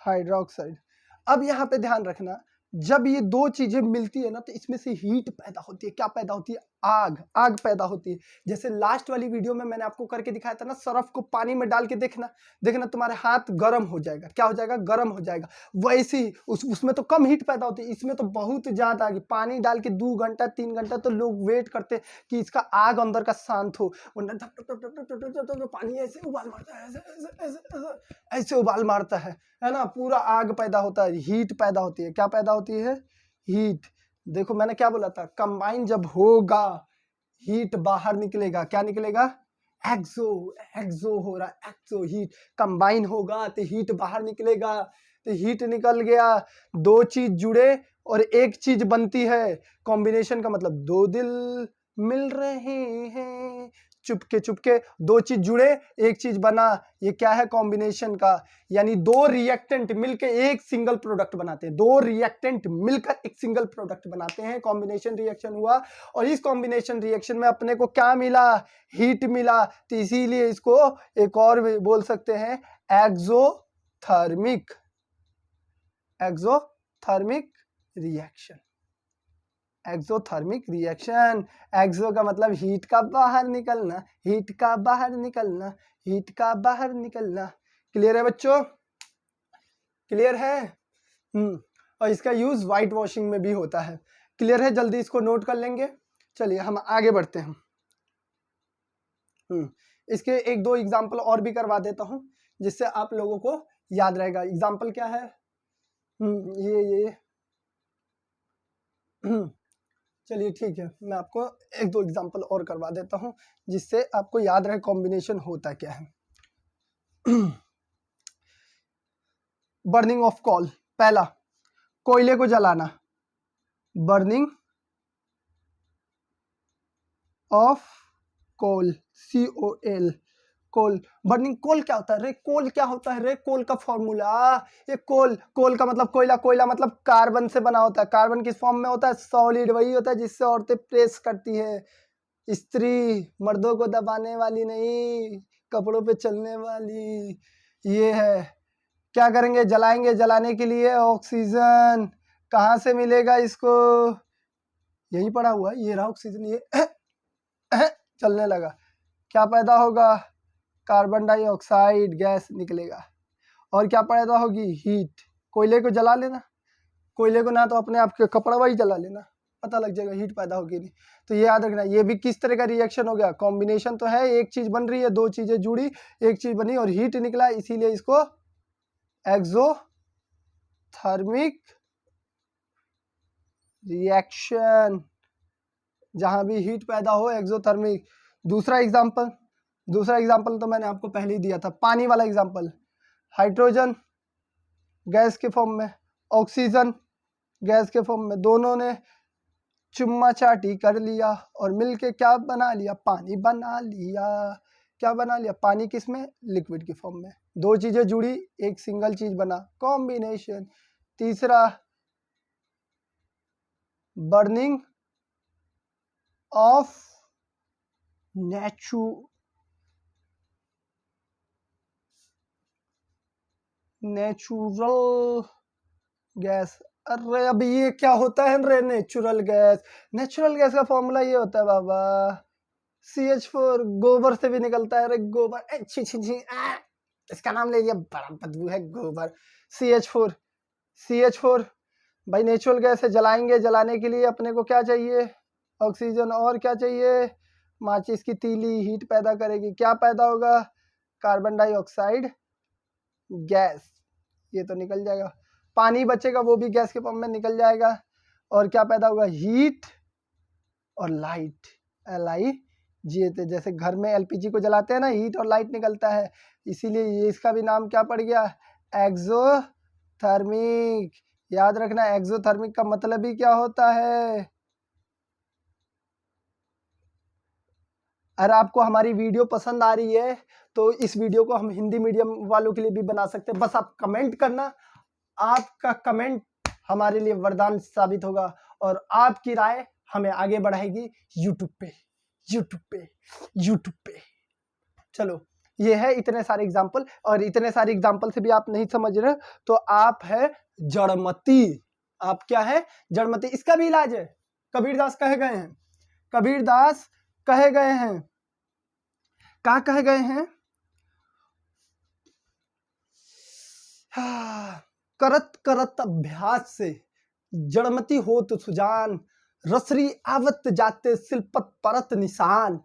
hydroxide. अब यहाँ पे ध्यान रखना, जब ये 2 चीजें मिलती है ना तो इसमें से हीट पैदा होती है। क्या पैदा होती है? आग, आग पैदा होती है। जैसे लास्ट वाली वीडियो में मैंने आपको करके दिखाया था ना, सरफ को पानी में डाल के देखना, देखना तुम्हारे हाथ गर्म हो जाएगा। क्या हो जाएगा? गर्म हो जाएगा। वैसे ही उसमें तो कम हीट पैदा होती है, इसमें तो बहुत ज्यादा आगे। पानी डाल के 2 घंटा 3 घंटा तो लोग वेट करते हैं कि इसका आग अंदर का शांत हो, वरना पानी ऐसे उबाल मारता है, ऐसे उबाल मारता है ना, पूरा आग पैदा होता है, हीट पैदा होती है। क्या पैदा होती है? हीट। देखो मैंने क्या बोला था, कंबाइन जब होगा, हीट बाहर निकलेगा। क्या निकलेगा? एक्सो हो रहा है, एक्सो हीट कंबाइन होगा तो हीट बाहर निकलेगा। तो हीट निकल गया, दो चीज जुड़े और एक चीज बनती है। कॉम्बिनेशन का मतलब दो दिल मिल रहे हैं, चुपके चुपके दो चीज जुड़े एक चीज बना। ये क्या है? कॉम्बिनेशन का, यानी दो रिएक्टेंट मिलकर एक सिंगल प्रोडक्ट बनाते हैं। दो रिएक्टेंट मिलकर एक सिंगल प्रोडक्ट बनाते हैं, कॉम्बिनेशन रिएक्शन हुआ। और इस कॉम्बिनेशन रिएक्शन में अपने को क्या मिला? हीट मिला। तो इसीलिए इसको एक और भी बोल सकते हैं exothermic, exothermic reaction. Exothermic reaction, exo का मतलब हीट का बाहर निकलना, हीट का बाहर निकलना, हीट का बाहर निकलना। क्लियर है बच्चों? क्लियर है? और इसका यूज व्हाइट वॉशिंग में भी होता है। क्लियर है? जल्दी इसको नोट कर लेंगे। चलिए हम आगे बढ़ते हैं। इसके एक दो एग्जाम्पल और भी करवा देता हूं जिससे आप लोगों को याद रहेगा। एग्जाम्पल क्या है? ये चलिए ठीक है, मैं आपको एक दो एग्जाम्पल और करवा देता हूं जिससे आपको याद रहे कॉम्बिनेशन होता क्या है। बर्निंग ऑफ कोल, पहला कोयले को जलाना, burning of coal, COL, coal. Burning coal क्या होता है रे? कोल क्या होता है रे? कोल का फॉर्मूला, ये कोल, कोल का मतलब कोयला, कोयला मतलब कार्बन से बना होता है। कार्बन किस फॉर्म में होता है? सॉलिड, वही होता है जिससे औरतें प्रेस करती है। स्त्री मर्दों को दबाने वाली नहीं, कपड़ों पे चलने वाली। ये है, क्या करेंगे? जलाएंगे। जलाने के लिए ऑक्सीजन कहाँ से मिलेगा इसको? यही पड़ा हुआ है, ये रहा ऑक्सीजन। ये चलने लगा, क्या पैदा होगा? कार्बन डाइऑक्साइड गैस निकलेगा। और क्या पैदा होगी? हीट। कोयले को जला लेना, कोयले को ना तो अपने आप के कपड़ा वही जला लेना, पता लग जाएगा हीट पैदा होगी नहीं। तो ये याद रखना, ये भी किस तरह का रिएक्शन हो गया? कॉम्बिनेशन तो है, एक चीज बन रही है, दो चीजें जुड़ी, एक चीज बनी और हीट निकला, इसीलिए इसको एक्सोथर्मिक रिएक्शन। जहां भी हीट पैदा हो, एक्सोथर्मिक। दूसरा एग्जाम्पल तो मैंने आपको पहले ही दिया था, पानी वाला एग्जाम्पल। हाइड्रोजन गैस के फॉर्म में, ऑक्सीजन गैस के फॉर्म में, दोनों ने चुम्मा चाटी कर लिया और मिलके क्या बना लिया? पानी बना लिया। क्या बना लिया? पानी किस में? लिक्विड के फॉर्म में। दो चीजें जुड़ी, एक सिंगल चीज बना, कॉम्बिनेशन। तीसरा बर्निंग ऑफ नेचुरल गैस। अरे अब ये क्या होता है रे? नेचुरल गैस, नेचुरल गैस का फॉर्मूला ये होता है बाबा, CH4। गोबर से भी निकलता है रे, गोबर। छी छी छी, इसका नाम ले लिया, बड़ा बदबू है गोबर। CH4 भाई नेचुरल गैस है, जलाएंगे। जलाने के लिए अपने को क्या चाहिए? ऑक्सीजन। और क्या चाहिए? माचिस की तीली हीट पैदा करेगी। क्या पैदा होगा? Carbon dioxide gas. ये तो निकल जाएगा। पानी बचेगा, वो भी गैस के फॉर्म में निकल जाएगा। और क्या पैदा होगा? हीट और लाइट, LIGHT। जैसे घर में LPG को जलाते हैं ना, हीट और लाइट निकलता है, इसीलिए ये इसका भी नाम क्या पड़ गया? एक्सोथर्मिक। याद रखना, एक्सोथर्मिक का मतलब ही क्या होता है। अगर आपको हमारी वीडियो पसंद आ रही है तो इस वीडियो को हम हिंदी मीडियम वालों के लिए भी बना सकते हैं। बस आप कमेंट करना, आपका कमेंट हमारे लिए वरदान साबित होगा और आपकी राय हमें आगे बढ़ाएगी यूट्यूब पे। चलो, ये है इतने सारे एग्जाम्पल। और इतने सारे एग्जाम्पल से भी आप नहीं समझ रहे तो आप है जड़मती। आप क्या है? जड़मती। इसका भी इलाज है, कबीरदास कहे गए हैं। कबीरदास कहे गए हैं, क्या कहे गए हैं? करत करत अभ्यास से जड़मती हो तो सुजान, रसरी आवत जाते शिल्पत परत निशान।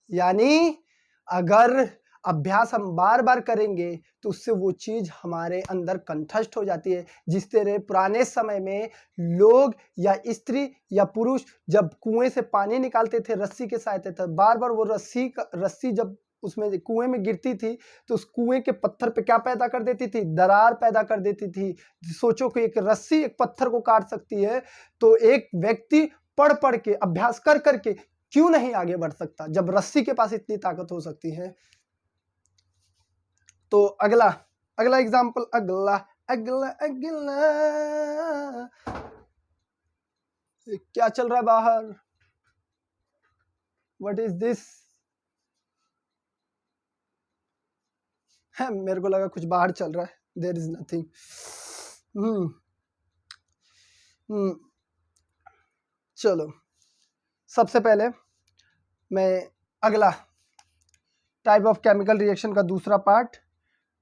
यानी अगर अभ्यास हम बार बार करेंगे तो उससे वो चीज़ हमारे अंदर कंठस्थ हो जाती है। जिस तरह पुराने समय में लोग या स्त्री या पुरुष जब कुएं से पानी निकालते थे रस्सी के सहायता से, बार बार वो रस्सी जब उसमें कुएं में गिरती थी तो उस कुएं के पत्थर पे क्या पैदा कर देती थी, दरार पैदा कर देती थी। सोचो कि एक रस्सी एक पत्थर को काट सकती है, तो एक व्यक्ति पढ़ पढ़ के अभ्यास कर करके क्यों नहीं आगे बढ़ सकता जब रस्सी के पास इतनी ताकत हो सकती है। तो अगला एग्जाम्पल, अगला क्या चल रहा है बाहर? What is this? है, मेरे को लगा कुछ बाहर चल रहा है। There is nothing. चलो, सबसे पहले मैं अगला टाइप ऑफ केमिकल रिएक्शन का दूसरा पार्ट,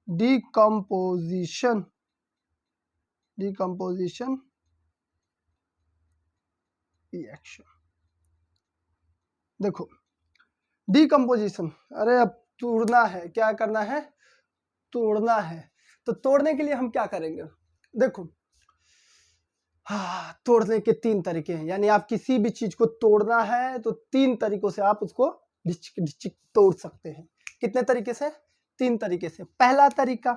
डिकम्पोजिशन रिएक्शन। देखो, डिकम्पोजिशन, अरे अब तोड़ना है, क्या करना है? तोड़ना है। तो तोड़ने के लिए हम क्या करेंगे? देखो, तोड़ने के 3 तरीके हैं, यानी आप किसी भी चीज को तोड़ना है तो 3 तरीकों से आप उसको ढिचिक तोड़ सकते हैं। कितने तरीके से? 3 तरीके से। पहला तरीका,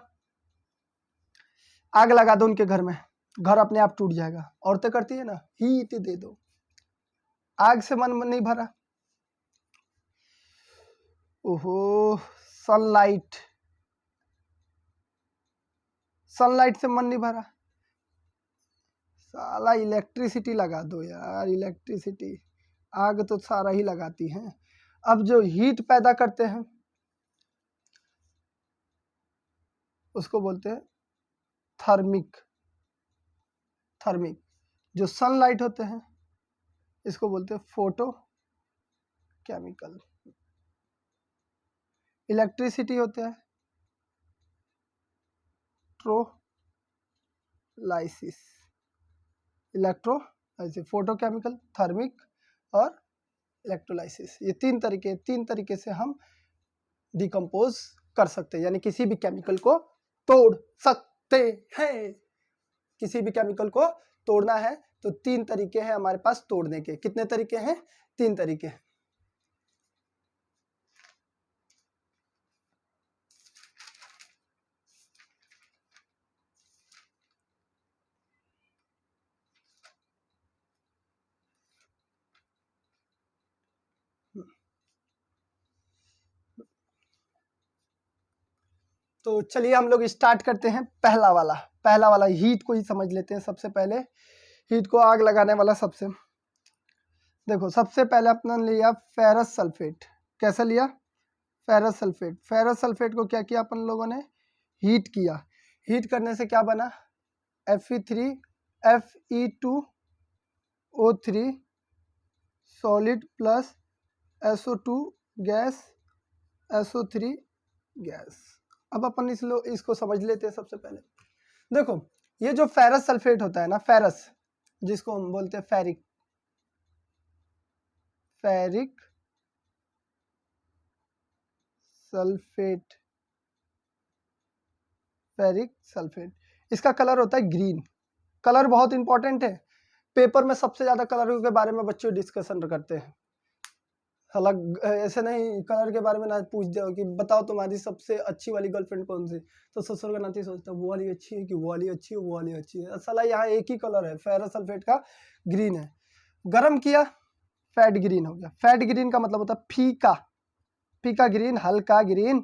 आग लगा दो उनके घर में, घर अपने आप टूट जाएगा। औरतें करती है ना, हीट दे दो, आग से मन नहीं भरा। ओहो, सनलाइट से मन नहीं भरा, साला इलेक्ट्रिसिटी लगा दो यार, इलेक्ट्रिसिटी, आग तो सारा ही लगाती है। अब जो हीट पैदा करते हैं उसको बोलते हैं थर्मिक। जो सनलाइट होते हैं इसको बोलते हैं फोटो केमिकल। इलेक्ट्रिसिटी होते हैं इलेक्ट्रोलाइसिस, फोटोकेमिकल, थर्मिक और इलेक्ट्रोलाइसिस। ये 3 तरीके से हम डिकम्पोज कर सकते हैं, यानी किसी भी केमिकल को तोड़ सकते हैं। किसी भी केमिकल को तोड़ना है तो 3 तरीके हैं हमारे पास तोड़ने के। कितने तरीके हैं? 3 तरीके। तो चलिए हम लोग स्टार्ट करते हैं। पहला वाला हीट को ही समझ लेते हैं। सबसे पहले हीट को आग लगाने वाला सबसे, देखो, सबसे पहले अपने लिया फेरस सल्फेट। कैसे लिया? फेरस सल्फेट को क्या किया अपन लोगों ने? हीट किया। हीट करने से क्या बना? Fe3 solid plus SO2 gas, SO3 gas. अब अपन इसको समझ लेते हैं। सबसे पहले देखो, ये जो फेरस सल्फेट होता है ना, फेरस, जिसको हम बोलते हैं फेरिक सल्फेट, इसका कलर होता है ग्रीन। कलर बहुत इंपॉर्टेंट है। पेपर में सबसे ज्यादा कलर के बारे में बच्चे डिस्कशन करते हैं। अलग ऐसे नहीं, कलर के बारे में ना पूछ दो कि बताओ तुम्हारी सबसे अच्छी वाली गर्लफ्रेंड कौन सी, तो ससुर का नाती सोचता है वो वाली अच्छी है कि वो वाली अच्छी है, वो वाली अच्छी है। असल यहाँ एक ही कलर है, फेरस सल्फेट का ग्रीन है। गरम किया, फैट ग्रीन हो गया। फैट ग्रीन का मतलब होता है फीका ग्रीन, हल्का ग्रीन।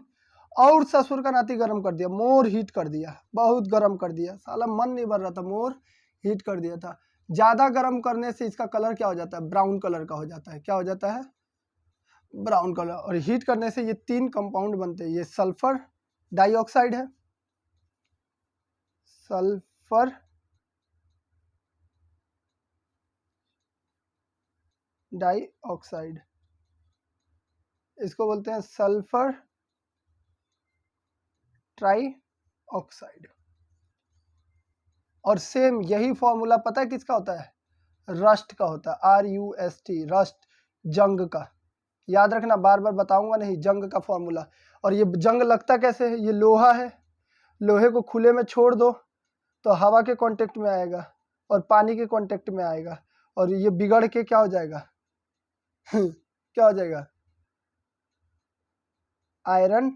और ससुर का नाती गर्म कर दिया, मोर हीट कर दिया, बहुत गर्म कर दिया। साला मन नहीं भर रहा था, मोर हीट कर दिया था। ज्यादा गर्म करने से इसका कलर क्या हो जाता है? ब्राउन कलर का हो जाता है। क्या हो जाता है? Brown colour. और हीट करने से ये 3 कंपाउंड बनते हैं। ये सल्फर डाइऑक्साइड है, सल्फर डाइऑक्साइड, इसको बोलते हैं सल्फर ट्राइऑक्साइड। और सेम यही फॉर्मूला पता है किसका होता है? रस्ट का होता है, RUST, रस्ट, जंग का। याद रखना, बार बार बताऊंगा नहीं, जंग का फॉर्मूला। और ये जंग लगता कैसे है, ये लोहा है, लोहे को खुले में छोड़ दो तो हवा के कांटेक्ट में आएगा और पानी के कांटेक्ट में आएगा और ये बिगड़ के क्या हो जाएगा क्या हो जाएगा, आयरन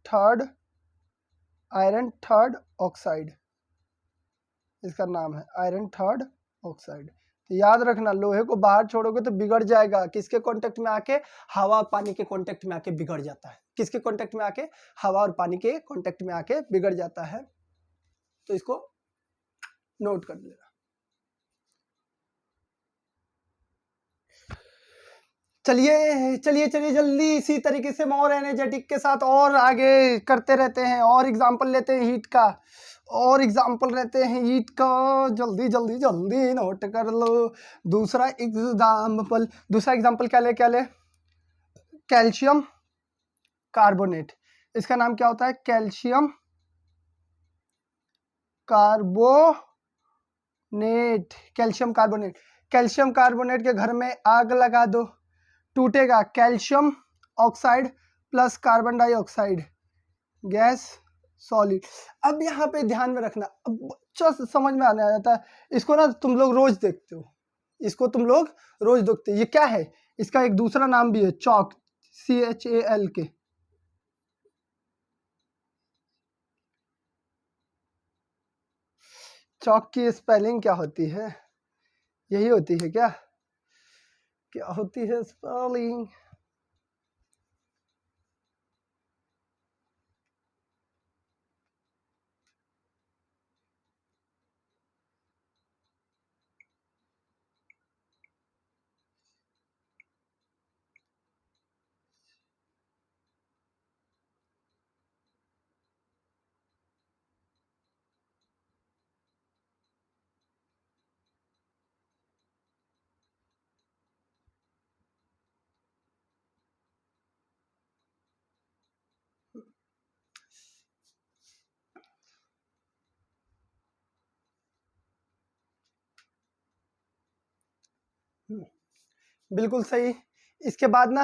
थर्ड ऑक्साइड, इसका नाम है आयरन थर्ड ऑक्साइड। तो याद रखना, लोहे को बाहर छोड़ोगे तो बिगड़ जाएगा, किसके कांटेक्ट में आके, हवा और पानी के कांटेक्ट में आके बिगड़ जाता है। किसके कांटेक्ट में आके, हवा और पानी के कांटेक्ट में आके बिगड़ जाता है। तो इसको नोट कर लेना। चलिए चलिए चलिए जल्दी, इसी तरीके से मोर एनर्जेटिक के साथ और आगे करते रहते हैं, और एग्जांपल लेते हैं हीट का, और एग्जांपल रहते हैं हीट का, जल्दी जल्दी जल्दी नोट कर लो। दूसरा एग्जांपल क्या ले, कैल्शियम कार्बोनेट। इसका नाम क्या होता है, कैल्शियम कार्बोनेट। कैल्शियम कार्बोनेट के घर में आग लगा दो, टूटेगा calcium oxide plus carbon dioxide, gas solid. अब यहाँ पे ध्यान में रखना, अब बच्चा समझ में आने आ जाता है, इसको ना तुम लोग रोज देखते हो, ये क्या है, इसका एक दूसरा नाम भी है चॉक, CHAL के। चॉक की स्पेलिंग क्या होती है, यही होती है क्या होती है स्पेलिंग, बिल्कुल सही। इसके बाद ना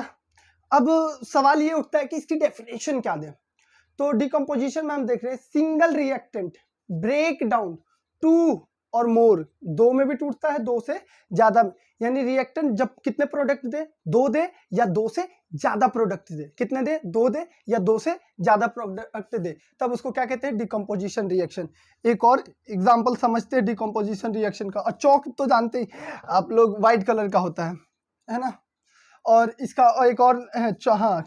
अब सवाल ये उठता है कि इसकी डेफिनेशन क्या दें। तो डिकम्पोजिशन में हम देख रहे हैं single reactant break down to और मोर, दो में भी टूटता है, दो से ज्यादा में, यानी रिएक्टेंट जब कितने प्रोडक्ट दे, दो दे या दो से ज्यादा प्रोडक्ट दे, कितने दे, दो दे या दो से ज्यादा प्रोडक्ट दे, तब उसको क्या कहते हैं, डिकम्पोजिशन रिएक्शन। एक और एग्जांपल समझते हैं डिकम्पोजिशन रिएक्शन का, और चौक तो जानते ही आप लोग, व्हाइट कलर का होता है ना। और इसका एक और हाँ,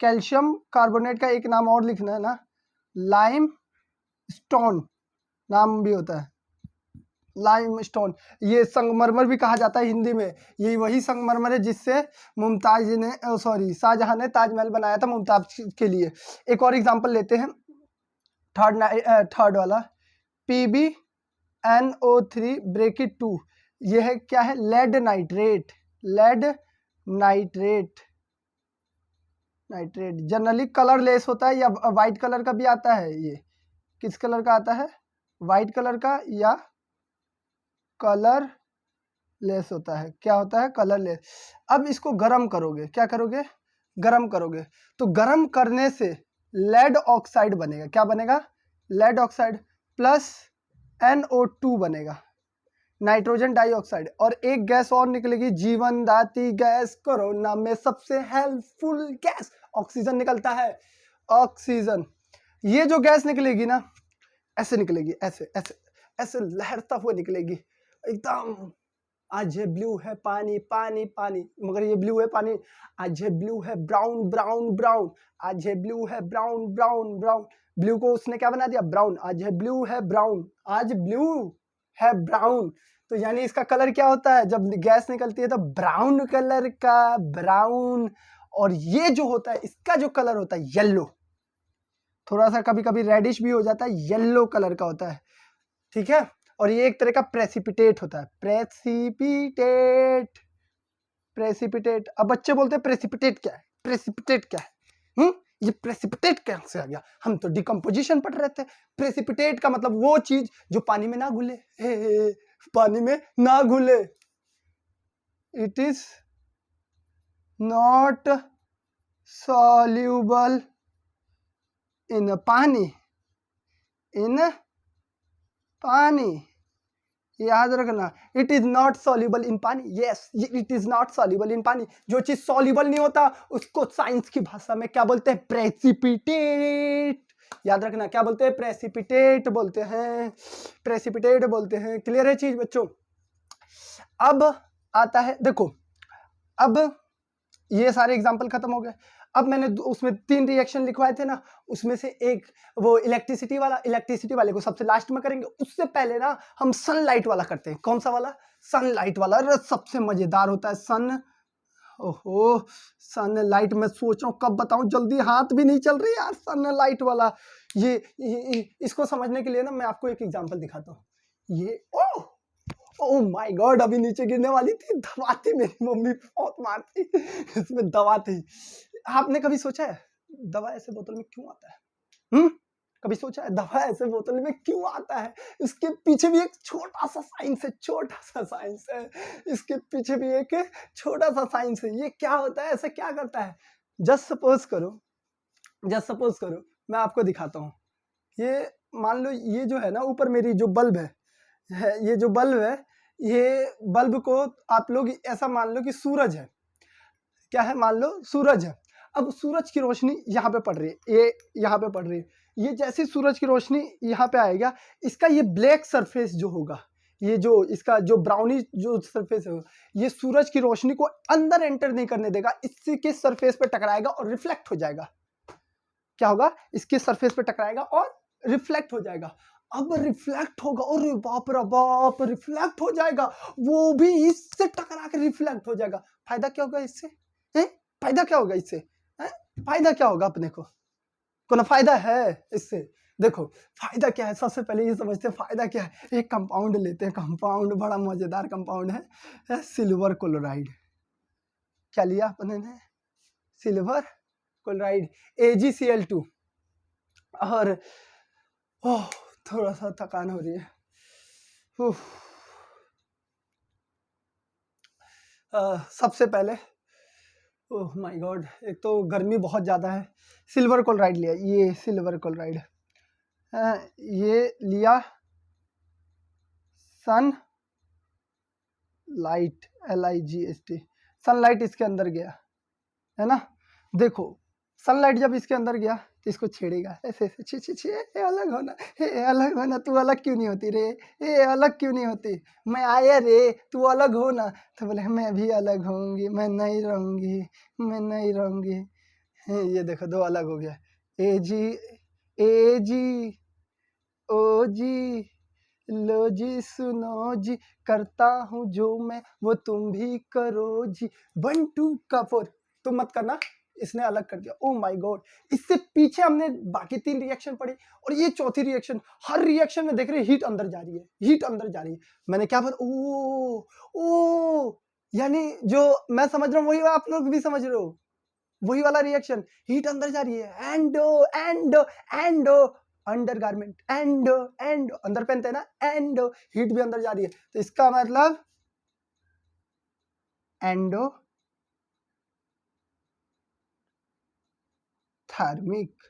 कैल्शियम कार्बोनेट का एक नाम और लिखना है ना, लाइम स्टोन नाम भी होता है, लाइम स्टोन। ये संगमरमर भी कहा जाता है हिंदी में, यही वही संगमरमर है जिससे शाहजहां ने ताजमहल बनाया था मुमताज के लिए। एक और एग्जांपल लेते हैं, थर्ड वाला, PbNO3 ब्रेकेट 2, ये है क्या है, लेड नाइट्रेट। जनरली कलरलेस होता है, या व्हाइट कलर का भी आता है, ये किस कलर का आता है, व्हाइट कलर का, या कलरलेस होता है, क्या होता है, कलरलेस। अब इसको गर्म करोगे, क्या करोगे, गर्म करोगे, तो गर्म करने से लेड ऑक्साइड बनेगा, क्या बनेगा, लेड ऑक्साइड प्लस NO2 बनेगा, नाइट्रोजन डाइऑक्साइड, और एक गैस और निकलेगी, जीवन दाती गैस, कोरोना में सबसे हेल्पफुल गैस, ऑक्सीजन निकलता है, ऑक्सीजन। ये जो गैस निकलेगी ना, ऐसे निकलेगी, ऐसे ऐसे ऐसे लहरता हुआ निकलेगी एकदम। आज है ब्लू है पानी पानी पानी, मगर ये ब्लू है पानी, आज है ब्लू है ब्राउन ब्राउन ब्राउन, आज है ब्लू है ब्राउन ब्राउन ब्राउन, ब्लू को उसने क्या बना दिया, ब्राउन, आज है ब्लू है ब्राउन, आज ब्लू है ब्राउन। तो यानी इसका कलर क्या होता है, जब गैस निकलती है तो ब्राउन कलर का, ब्राउन। और ये जो होता है, इसका जो कलर होता है येलो, थोड़ा सा कभी कभी रेडिश भी हो जाता है, येलो कलर का होता है, ठीक है। और ये एक तरह का प्रेसिपिटेट होता है, प्रेसिपिटेट। अब बच्चे बोलते हैं प्रेसिपिटेट क्या है, ये प्रेसिपिटेट कैसे आ गया, हम तो डिकम्पोजिशन पढ़ रहे थे। प्रेसिपिटेट का मतलब वो चीज जो पानी में ना घुले, पानी में ना घुले, it is not soluble in pani, in pani, याद रखना। It is not soluble in pani, yes it is not soluble in pani. जो चीज सॉल्यूबल नहीं होता उसको साइंस की भाषा में क्या बोलते हैं? प्रेसिपिटेट। याद रखना, क्या बोलते हैं? प्रेसिपिटेट बोलते हैं, प्रेसिपिटेट बोलते हैं। क्लियर है चीज बच्चों? अब आता है, देखो अब ये सारे एग्जाम्पल खत्म हो गए। अब मैंने उसमें 3 रिएक्शन लिखवाए थे ना, उसमें से एक वो इलेक्ट्रिसिटी वाले को सबसे लास्ट में करेंगे। उससे पहले ना हम सनलाइट वाला करते हैं। कौन सा वाला? सनलाइट वाला। सबसे मजेदार होता है ओहो सनलाइट। मैं सोच रहा हूँ कब बताऊं, जल्दी हाथ भी नहीं चल रही यार। सनलाइट वाला ये इसको समझने के लिए ना मैं आपको एक एग्जांपल दिखाता हूँ। ये ओह माय गॉड, अभी नीचे गिरने वाली थी। दवा थी, मेरी मम्मी बहुत मारती, इसमें दवा थी। आपने कभी सोचा है दवा ऐसे बोतल में क्यों आता है? कभी सोचा है दवा ऐसे बोतल में क्यों आता है? इसके पीछे भी एक छोटा सा साइंस है, छोटा सा साइंस है। इसके पीछे भी एक छोटा सा साइंस है। ये क्या होता है, ऐसा क्या करता है? जस्ट सपोज करो मैं आपको दिखाता हूँ। ये मान लो, ये जो है ना ऊपर मेरी जो बल्ब है, ये जो बल्ब है, ये बल्ब को आप लोग ऐसा मान लो कि सूरज है। क्या है? मान लो सूरज है। अब सूरज की रोशनी यहाँ पे पड़ रही है, ये यहाँ पे पड़ रही है। ये जैसे सूरज की रोशनी यहाँ पे आएगा, इसका ये ब्लैक सरफेस जो होगा, ये जो इसका जो ब्राउनी जो सरफेस है, ये सूरज की रोशनी को अंदर एंटर नहीं करने देगा। इसी के सरफेस पे टकराएगा और रिफ्लेक्ट हो जाएगा। क्या होगा? इसके सरफेस पे टकराएगा और रिफ्लेक्ट हो जाएगा। अब रिफ्लेक्ट होगा, और बाप रे बाप, रिफ्लेक्ट हो जाएगा, वो भी इससे टकरा के रिफ्लेक्ट हो जाएगा। फायदा क्या होगा इससे? फायदा क्या होगा इससे? फायदा क्या होगा? अपने को कोई फायदा है इससे? देखो फायदा क्या है, सबसे पहले ये समझते हैं फायदा क्या है। एक कंपाउंड लेते हैं, कंपाउंड बड़ा मजेदार कंपाउंड है सिल्वर क्लोराइड। क्या लिया अपने ने? Silver chloride, AgCl2। और थोड़ा सा थकान हो रही है। सबसे पहले ओह माय गॉड, एक तो गर्मी बहुत ज़्यादा है। सिल्वर क्लोराइड लिया, ये सिल्वर क्लोराइड। ये लिया सन लाइट, LIGHT। सनलाइट इसके अंदर गया है ना। देखो सनलाइट जब इसके अंदर गया तो इसको छेड़ेगा ऐसे ऐसे, छी छी छी, अलग होना, अलग होना, तू अलग क्यों नहीं होती रे, अलग क्यों नहीं होती, मैं आया रे, तू अलग हो ना। तो बोले मैं भी अलग होंगी, मैं नहीं रहूँगी, मैं नहीं रहूँगी। ये देखो दो अलग हो गया। ए जी ओ जी लो जी सुनो जी, करता हूँ जो मैं वो तुम भी करो जी। 1 2 का 4 तुम मत करना, इसने अलग कर दिया। ओ माय गॉड, इससे पीछे हमने बाकी 3 रिएक्शन पढ़ी, और ये चौथी रिएक्शन। हर रिएक्शन में देख रहे हीट अंदर जा रही है, हीट अंदर जा रही है। मैंने क्या बोला? ओ यानी जो मैं समझ रहा हूँ वही आप लोग भी समझ रहे हो, वही वाला रिएक्शन। हीट अंदर जा रही है, एंड अंडर गारमेंट, एंड अंदर पहनते हैं ना, एंड हीट भी अंदर जा रही है। तो इसका मतलब एंडो थर्मिक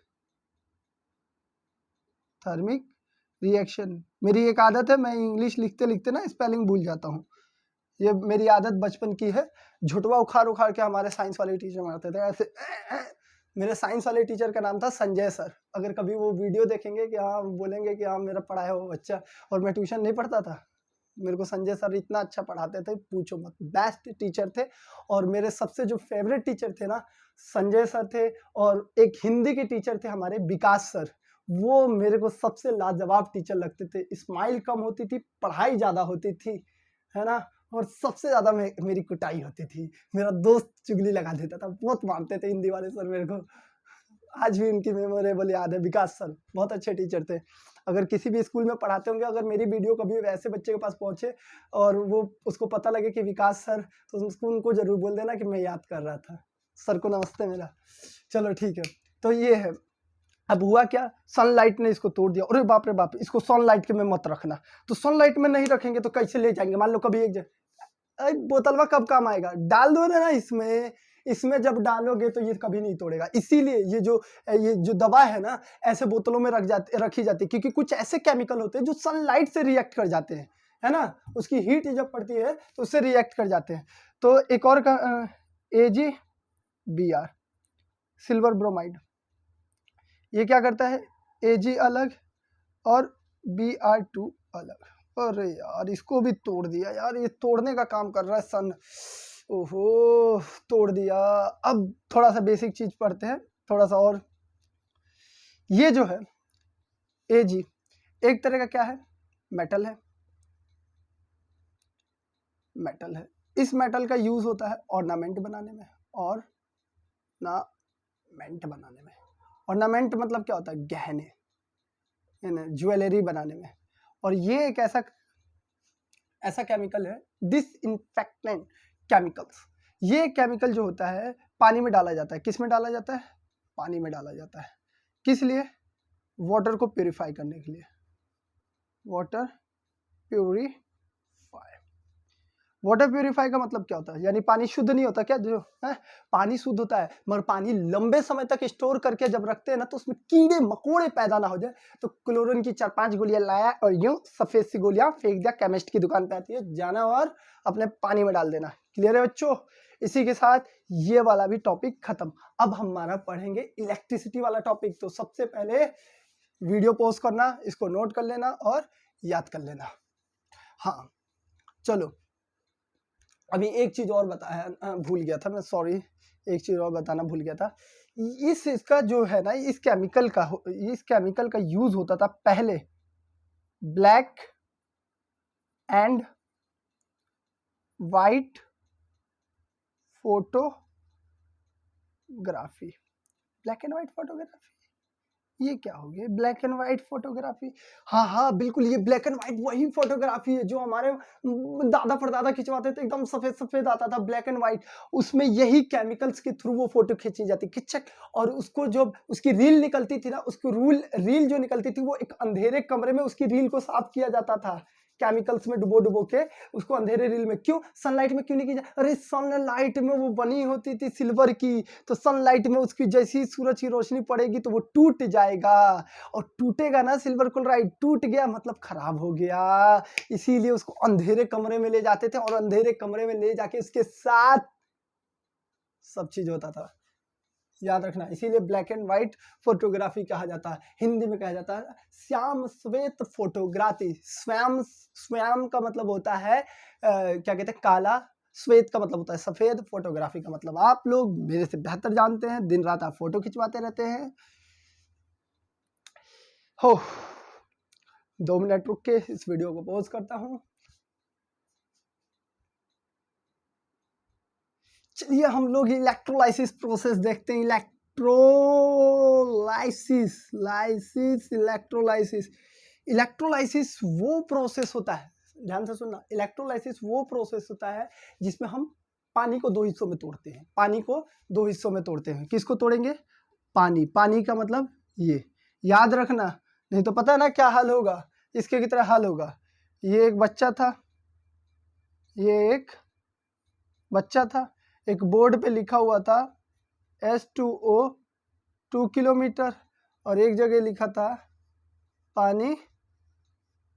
रिएक्शन। मेरी एक आदत है, मैं इंग्लिश लिखते लिखते ना स्पेलिंग भूल जाता हूँ। ये मेरी आदत बचपन की है। झुटवा उखाड़ के हमारे साइंस वाले टीचर मारते थे ऐसे। मेरे साइंस वाले टीचर का नाम था संजय सर। अगर कभी वो वीडियो देखेंगे कि हाँ, बोलेंगे कि हाँ मेरा पढ़ा है वो बच्चा। और मैं ट्यूशन नहीं पढ़ता था, मेरे को संजय सर इतना अच्छा पढ़ाते थे, पूछो मत, बेस्ट टीचर थे। और मेरे सबसे जो फेवरेट टीचर थे ना, संजय सर थे। और एक हिंदी के टीचर थे हमारे, विकास सर, वो मेरे को सबसे लाजवाब टीचर लगते थे। स्माइल कम होती थी, पढ़ाई ज़्यादा होती थी, है ना। और सबसे ज़्यादा मेरी कुटाई होती थी। मेरा दोस्त चुगली लगा देता था, बहुत मानते थे हिंदी वाले सर मेरे को। आज भी उनकी मेमोरेबल याद है। विकास सर बहुत अच्छे टीचर थे। अगर किसी भी स्कूल में पढ़ाते होंगे, अगर मेरी वीडियो कभी वैसे बच्चे के पास पहुंचे और वो उसको पता लगे कि विकास सर, तो उसको उनको जरूर बोल देना कि मैं याद कर रहा था। सर को नमस्ते मेरा। चलो ठीक है, तो ये है। अब हुआ क्या, सनलाइट ने इसको तोड़ दिया। अरे बाप रे बाप, इसको सनलाइट के में मत रखना। तो सनलाइट में नहीं रखेंगे तो कैसे ले जाएंगे? मान लो कभी एक बोतल में कब काम आएगा, डाल दो ना इसमें, इसमें जब डालोगे तो ये कभी नहीं तोड़ेगा। इसीलिए ये जो दवा है ना, ऐसे बोतलों में रखी जाती है, क्योंकि कुछ ऐसे केमिकल होते हैं जो सनलाइट से रिएक्ट कर जाते हैं, है ना, उसकी हीट जब पड़ती है तो उससे रिएक्ट कर जाते हैं। तो एक और AgBr सिल्वर ब्रोमाइड, ये क्या करता है, Ag अलग और Br2 अलग। अरे यार इसको भी तोड़ दिया यार, ये तोड़ने का काम कर रहा है सन। ओहो, तोड़ दिया। अब थोड़ा सा बेसिक चीज पढ़ते हैं, थोड़ा सा और। ये जो है Ag एक तरह का क्या है, मेटल है, मेटल है। इस मेटल का यूज होता है ऑर्नामेंट बनाने में, ऑर्नामेंट बनाने में। ऑर्नामेंट मतलब क्या होता है, गहने, ज्वेलरी बनाने में। और ये एक ऐसा केमिकल है, डिसइंफेक्टेंट केमिकल्स। ये केमिकल जो होता है पानी में डाला जाता है। किस में डाला जाता है, पानी में डाला जाता है। किस लिए, वाटर को प्यूरिफाई करने के लिए, वाटर प्यूरिफाई। वाटर प्यूरिफाई का मतलब क्या होता है, यानी पानी शुद्ध नहीं होता क्या, जो है पानी शुद्ध होता है, मगर पानी लंबे समय तक स्टोर करके जब रखते हैं ना, तो उसमें कीड़े मकोड़े पैदा ना हो जाए, तो क्लोरीन की 4-5 गोलियां लाया और यूं सफेद सी गोलियां फेंक दिया, केमिस्ट की दुकान पे आती है, जाना और अपने पानी में डाल देना। क्लियर है बच्चों। इसी के साथ ये वाला भी टॉपिक खत्म। अब हमारा पढ़ेंगे इलेक्ट्रिसिटी वाला टॉपिक। तो सबसे पहले वीडियो पॉज करना, इसको नोट कर लेना और याद कर लेना। हाँ चलो, अभी एक चीज और बताया भूल गया था मैं, सॉरी, एक चीज और बताना भूल गया था। इसका जो है ना, इस केमिकल का यूज होता था पहले black and white photography. Black and white photography, ये क्या हो गया, ब्लैक एंड व्हाइट फोटोग्राफी। हाँ बिल्कुल, ये ब्लैक एंड व्हाइट वही फोटोग्राफी है जो हमारे दादा परदादा खिंचवाते थे, एकदम सफेद सफेद आता था, ब्लैक एंड व्हाइट। उसमें यही केमिकल्स के थ्रू वो फोटो खींची जाती खिंचक, और उसको जो उसकी रील निकलती थी ना, उसको रील जो निकलती थी, वो एक अंधेरे कमरे में उसकी रील को साफ किया जाता था, केमिकल्स में डुबो के उसको अंधेरे रील में। क्यों, सनलाइट में क्यों नहीं की जाए, अरे सनलाइट में वो बनी होती थी सिल्वर की, तो सनलाइट में उसकी जैसी सूरज की रोशनी पड़ेगी तो वो टूट जाएगा, और टूटेगा ना, सिल्वर क्लोराइड टूट गया मतलब खराब हो गया। इसीलिए उसको अंधेरे कमरे में ले जाते थे, और अंधेरे कमरे में ले जाके उसके साथ सब चीज होता था, याद रखना। इसीलिए ब्लैक एंड व्हाइट फोटोग्राफी कहा जाता है, हिंदी में कहा जाता है श्याम श्वेत फोटोग्राफी। श्याम का मतलब होता है क्या कहते हैं, काला, श्वेत का मतलब होता है सफेद, फोटोग्राफी का मतलब आप लोग मेरे से बेहतर जानते हैं, दिन रात आप फोटो खिंचवाते रहते हैं। हो 2 मिनट रुक के इस वीडियो को पॉज करता हूं। चलिए हम लोग इलेक्ट्रोलाइसिस प्रोसेस देखते हैं। इलेक्ट्रोलाइसिस वो प्रोसेस होता है, ध्यान से सुनना, इलेक्ट्रोलाइसिस वो प्रोसेस होता है जिसमें हम पानी को 2 हिस्सों में तोड़ते हैं। पानी को 2 हिस्सों में तोड़ते हैं। किसको तोड़ेंगे, पानी का मतलब ये याद रखना, नहीं तो पता है ना क्या हाल होगा, इसके की तरह हाल होगा। ये एक बच्चा था, ये एक बच्चा था, एक बोर्ड पे लिखा हुआ था H2O 2 किलोमीटर, और एक जगह लिखा था पानी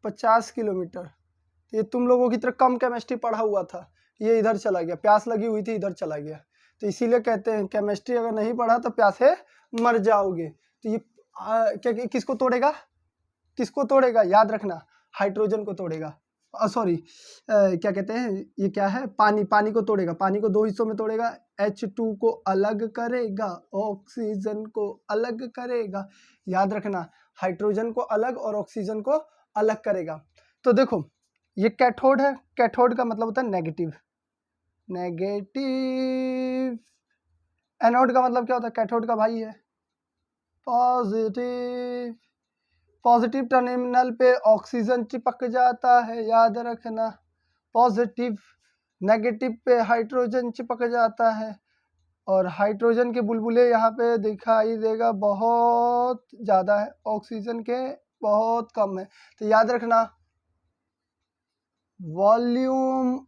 50 किलोमीटर। तो ये तुम लोगों की तरह कम केमिस्ट्री पढ़ा हुआ था, ये इधर चला गया, प्यास लगी हुई थी इधर चला गया। तो इसीलिए कहते हैं केमिस्ट्री अगर नहीं पढ़ा तो प्यासे मर जाओगे। तो ये क्या किसको तोड़ेगा, याद रखना, हाइड्रोजन को तोड़ेगा, सॉरी क्या कहते हैं, ये क्या है, पानी को तोड़ेगा, पानी को 2 हिस्सों में तोड़ेगा, H2 को अलग करेगा, ऑक्सीजन को अलग करेगा। याद रखना, हाइड्रोजन को अलग और ऑक्सीजन को अलग करेगा। तो देखो ये कैथोड है, कैथोड का मतलब होता है नेगेटिव, एनोड का मतलब क्या होता है, कैथोड का भाई है पॉजिटिव टर्मिनल पे ऑक्सीजन चिपक जाता है, याद रखना, पॉजिटिव, नेगेटिव पे हाइड्रोजन चिपक जाता है, और हाइड्रोजन के बुलबुले यहाँ पे दिखाई देगा बहुत ज़्यादा है, ऑक्सीजन के बहुत कम है। तो याद रखना, volume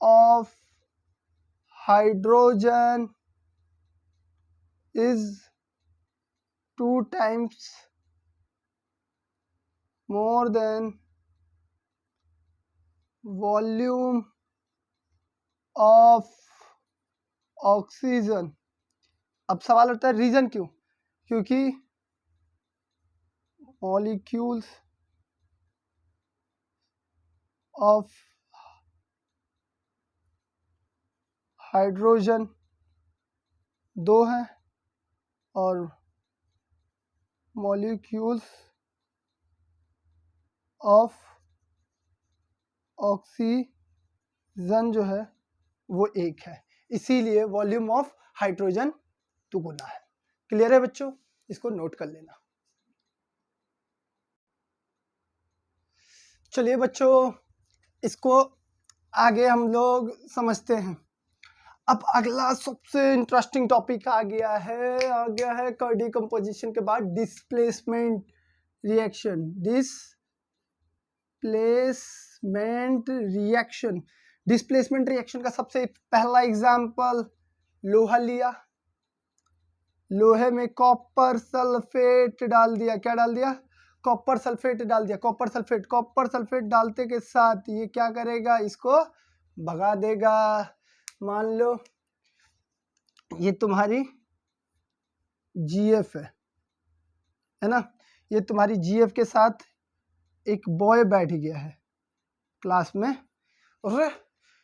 of hydrogen is 2 times more than volume of oxygen. अब सवाल उठता है रीजन क्यों? क्योंकि मॉलिक्यूल्स ऑफ हाइड्रोजन 2 हैं और मॉलिक्यूल्स ऑफ ऑक्सीजन जो है वो 1 है, इसीलिए वॉल्यूम ऑफ हाइड्रोजन दुगुना है। क्लियर है बच्चों? इसको नोट कर लेना। चलिए बच्चों, इसको आगे हम लोग समझते हैं। अब अगला सबसे इंटरेस्टिंग टॉपिक आ गया है डिकम्पोजिशन के बाद डिस्प्लेसमेंट रिएक्शन। डिस्प्लेसमेंट रिएक्शन का सबसे पहला एग्जांपल लोहा लिया, लोहे में कॉपर सल्फेट डाल दिया। क्या डाल दिया? कॉपर सल्फेट डाल दिया। कॉपर सल्फेट डालते के साथ ये क्या करेगा? इसको भगा देगा। मान लो ये तुम्हारी GF है ना? ये तुम्हारी GF के साथ एक बॉय बैठ गया है क्लास में। अरे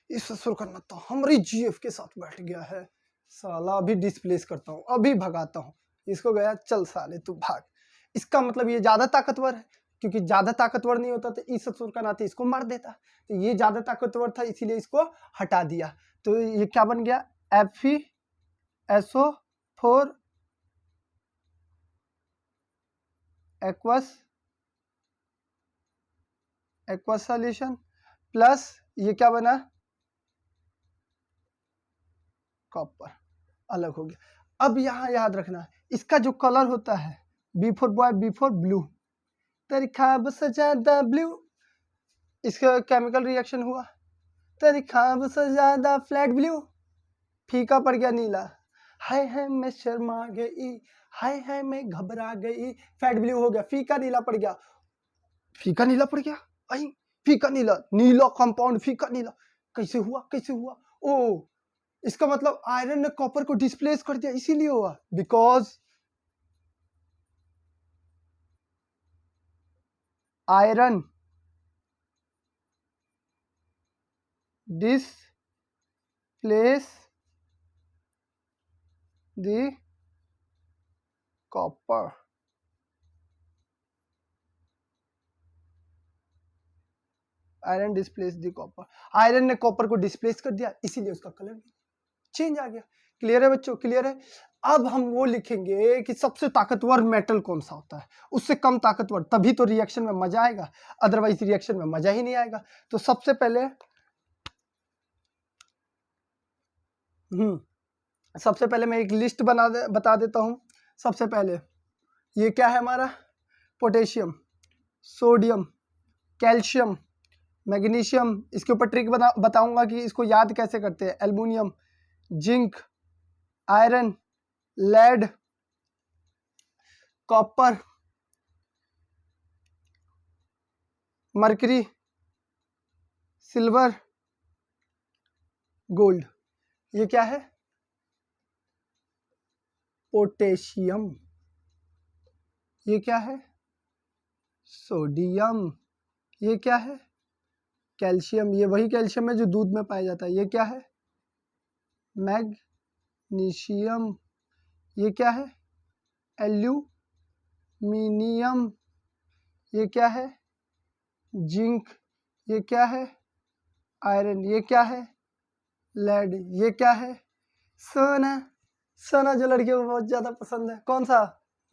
इस ससुर का नत्था हमारी GF के साथ बैठ गया है, साला अभी डिस्प्लेस करता हूँ, अभी भगाता हूँ इसको। गया, चल साले तू भाग। इसका मतलब ये ज्यादा ताकतवर है, क्योंकि ज्यादा ताकतवर नहीं होता तो इस ससुर का नाते इसको मार देता। तो ये ज्यादा ताकतवर था इसीलिए इसको हटा दिया। तो ये क्या बन गया? FeSO4 एक्वस सॉल्यूशन प्लस ये क्या बना? कॉपर अलग हो गया। अब यहाँ याद रखना, इसका जो कलर होता है B4 बॉय B4 ब्लू, तेरी ख्वाब से ज्यादा ब्लू, इसका केमिकल रिएक्शन हुआ, तेरी ख्वाब से ज्यादा फ्लैट ब्लू, फीका पड़ गया नीला, हाय मैं शर्मा गई, हाय मैं घबरा गई, फैट ब्लू हो गया, फीका नीला पड़ गया। फीका नीला पड़ गया, आई फीका नीला, नीला कंपाउंड फीका नीला, कैसे हुआ? ओ, इसका मतलब आयरन ने कॉपर को डिस्प्लेस कर दिया, इसीलिए हुआ। Because iron displace the copper. Iron displace the copper, iron ने कॉपर को डिस्प्लेस कर दिया, इसीलिए उसका कलर चेंज आ गया। क्लियर है बच्चों? क्लियर है। अब हम वो लिखेंगे कि सबसे ताकतवर मेटल कौन सा होता है, उससे कम ताकतवर, तभी तो रिएक्शन में मजा आएगा, अदरवाइज रिएक्शन में मजा ही नहीं आएगा। तो सबसे पहले मैं एक लिस्ट बता देता हूं। सबसे पहले ये क्या है हमारा? Potassium, sodium, calcium, magnesium. इसके ऊपर ट्रिक बताऊंगा कि इसको याद कैसे करते हैं। Aluminium, zinc, iron, lead, copper, mercury, silver, gold. ये क्या है? पोटेशियम। ये क्या है? सोडियम। ये क्या है? कैल्शियम। ये वही कैल्शियम है जो दूध में पाया जाता है। ये क्या है? मैग्नीशियम। ये क्या है? एल्यूमिनियम। ये क्या है? जिंक। ये क्या है? आयरन। ये क्या है? लेड। ये क्या है? सोना। सोना जो लड़कियों को बहुत ज्यादा पसंद है, कौन सा?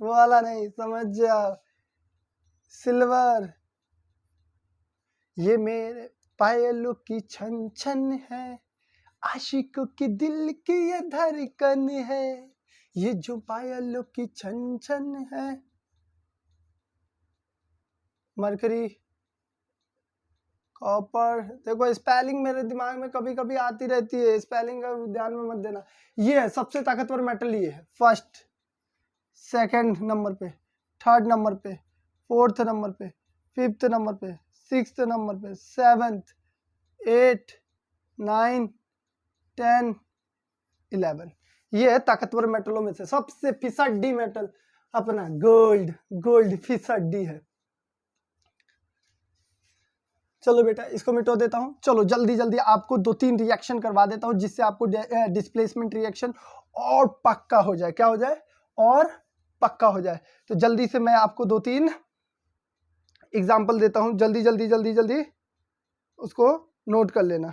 वो वाला नहीं, समझ जाओ, सिल्वर। ये मेरे पायलों की छन छन है, आशिकों की दिल की ये धड़कन है, ये जो पायलों की छन छन है। मरकरी, कॉपर, देखो स्पेलिंग मेरे दिमाग में कभी कभी आती रहती है, स्पेलिंग का ध्यान में मत देना। ये है सबसे ताकतवर मेटल, ये है फर्स्ट, सेकंड नंबर पे, थर्ड नंबर पे, फोर्थ नंबर पे, फिफ्थ नंबर पे, सिक्स्थ नंबर पे, सेवंथ, 8, 9, 10, 11। ये है ताकतवर मेटलों में से सबसे फिसड्डी मेटल अपना गोल्ड, गोल्ड फिसड्डी है। चलो बेटा इसको मिटा देता हूँ। चलो जल्दी जल्दी आपको 2-3 रिएक्शन करवा देता हूँ जिससे आपको डिस्प्लेसमेंट रिएक्शन और पक्का हो जाए। क्या हो जाए? और पक्का हो जाए। तो जल्दी से मैं आपको 2-3 एग्जाम्पल देता हूँ, जल्दी जल्दी जल्दी जल्दी उसको नोट कर लेना।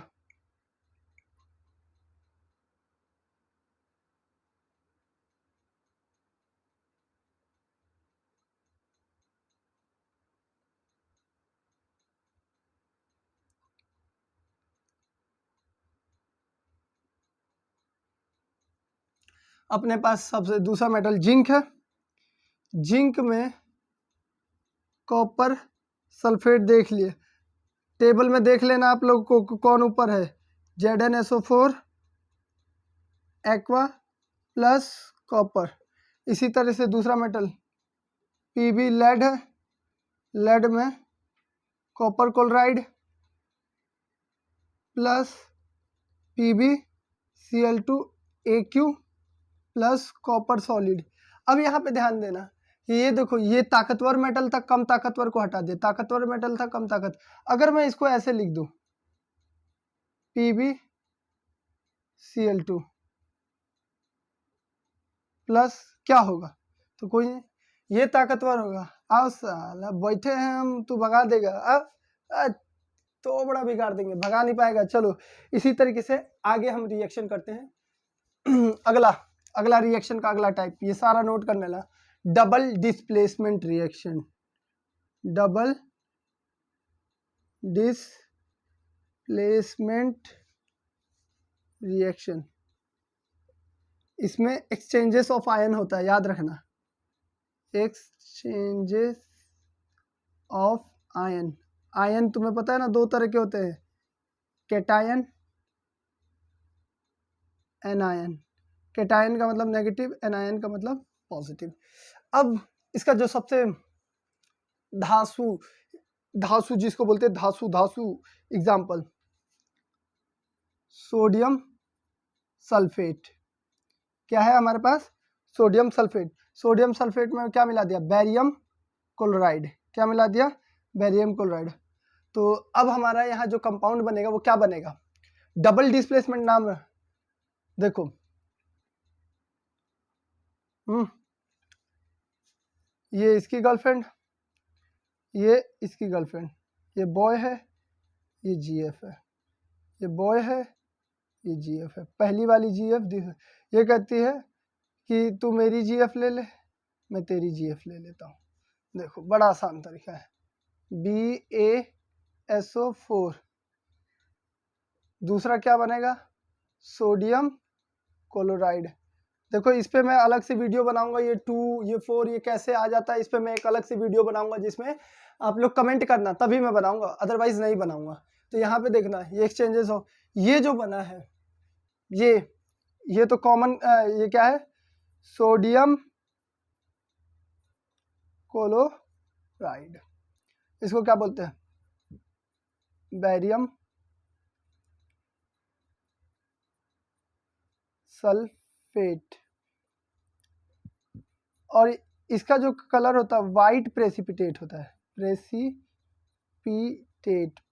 अपने पास सबसे दूसरा मेटल जिंक है। जिंक में कॉपर सल्फेट देख लिए, टेबल में देख लेना आप लोग को कौन ऊपर है, ZnSO4 एक्वा प्लस कॉपर। इसी तरह से दूसरा मेटल Pb लेड है, लेड में copper chloride plus PbCl2Aq plus copper solid. अब यहाँ पे ध्यान देना कि ये देखो, ये ताकतवर मेटल था, कम ताकतवर को हटा दे, ताकतवर मेटल था, कम ताकत। अगर मैं इसको ऐसे लिख दूं PbCl2 प्लस, क्या होगा? तो कोई नहीं, ये ताकतवर होगा। आओ साला बैठे हैं हम, तू भगा देगा। अब तो बड़ा बिगाड़ देंगे, भगा नहीं पाएगा। चलो इसी तरीके से आगे हम रिएक्शन करते हैं। अगला रिएक्शन का अगला टाइप, ये सारा नोट करने ला, double displacement reaction. Double displacement reaction, इसमें एक्सचेंजेस ऑफ आयन होता है, याद रखना, एक्सचेंजेस ऑफ आयन। आयन तुम्हें पता है ना, 2 तरह के होते हैं, कैटायन, एनायन। कैटायन का मतलब नेगेटिव, एनायन का मतलब पॉजिटिव। अब इसका जो सबसे धासु जिसको बोलते हैं धासु एग्जाम्पल, सोडियम सल्फेट। क्या है हमारे पास? Sodium sulphate. सोडियम सल्फेट में क्या मिला दिया? Barium chloride. क्या मिला दिया? Barium chloride. तो अब हमारा यहाँ जो कंपाउंड बनेगा वो क्या बनेगा? डबल डिस्प्लेसमेंट नाम है, देखो ये इसकी गर्लफ्रेंड, ये इसकी गर्लफ्रेंड, ये बॉय है, ये GF है, ये बॉय है, ये GF है। पहली वाली GF ये कहती है कि तू मेरी GF ले ले, मैं तेरी GF ले लेता हूँ। देखो बड़ा आसान तरीका है, BaSO4। दूसरा क्या बनेगा? Sodium chloride. देखो इस पे मैं अलग से वीडियो बनाऊंगा, ये 2, ये 4, ये कैसे आ जाता है, इस पे मैं एक अलग से वीडियो बनाऊंगा जिसमें आप लोग कमेंट करना, तभी मैं बनाऊंगा, अदरवाइज नहीं बनाऊंगा। तो यहाँ पे देखना, ये एक्सचेंजेस हो, ये जो बना है ये तो कॉमन, ये क्या है? Sodium chloride. इसको क्या बोलते हैं? Barium sulphate. और इसका जो कलर होता है वाइट प्रेसिपिटेट होता है, प्रेसिपिटेट।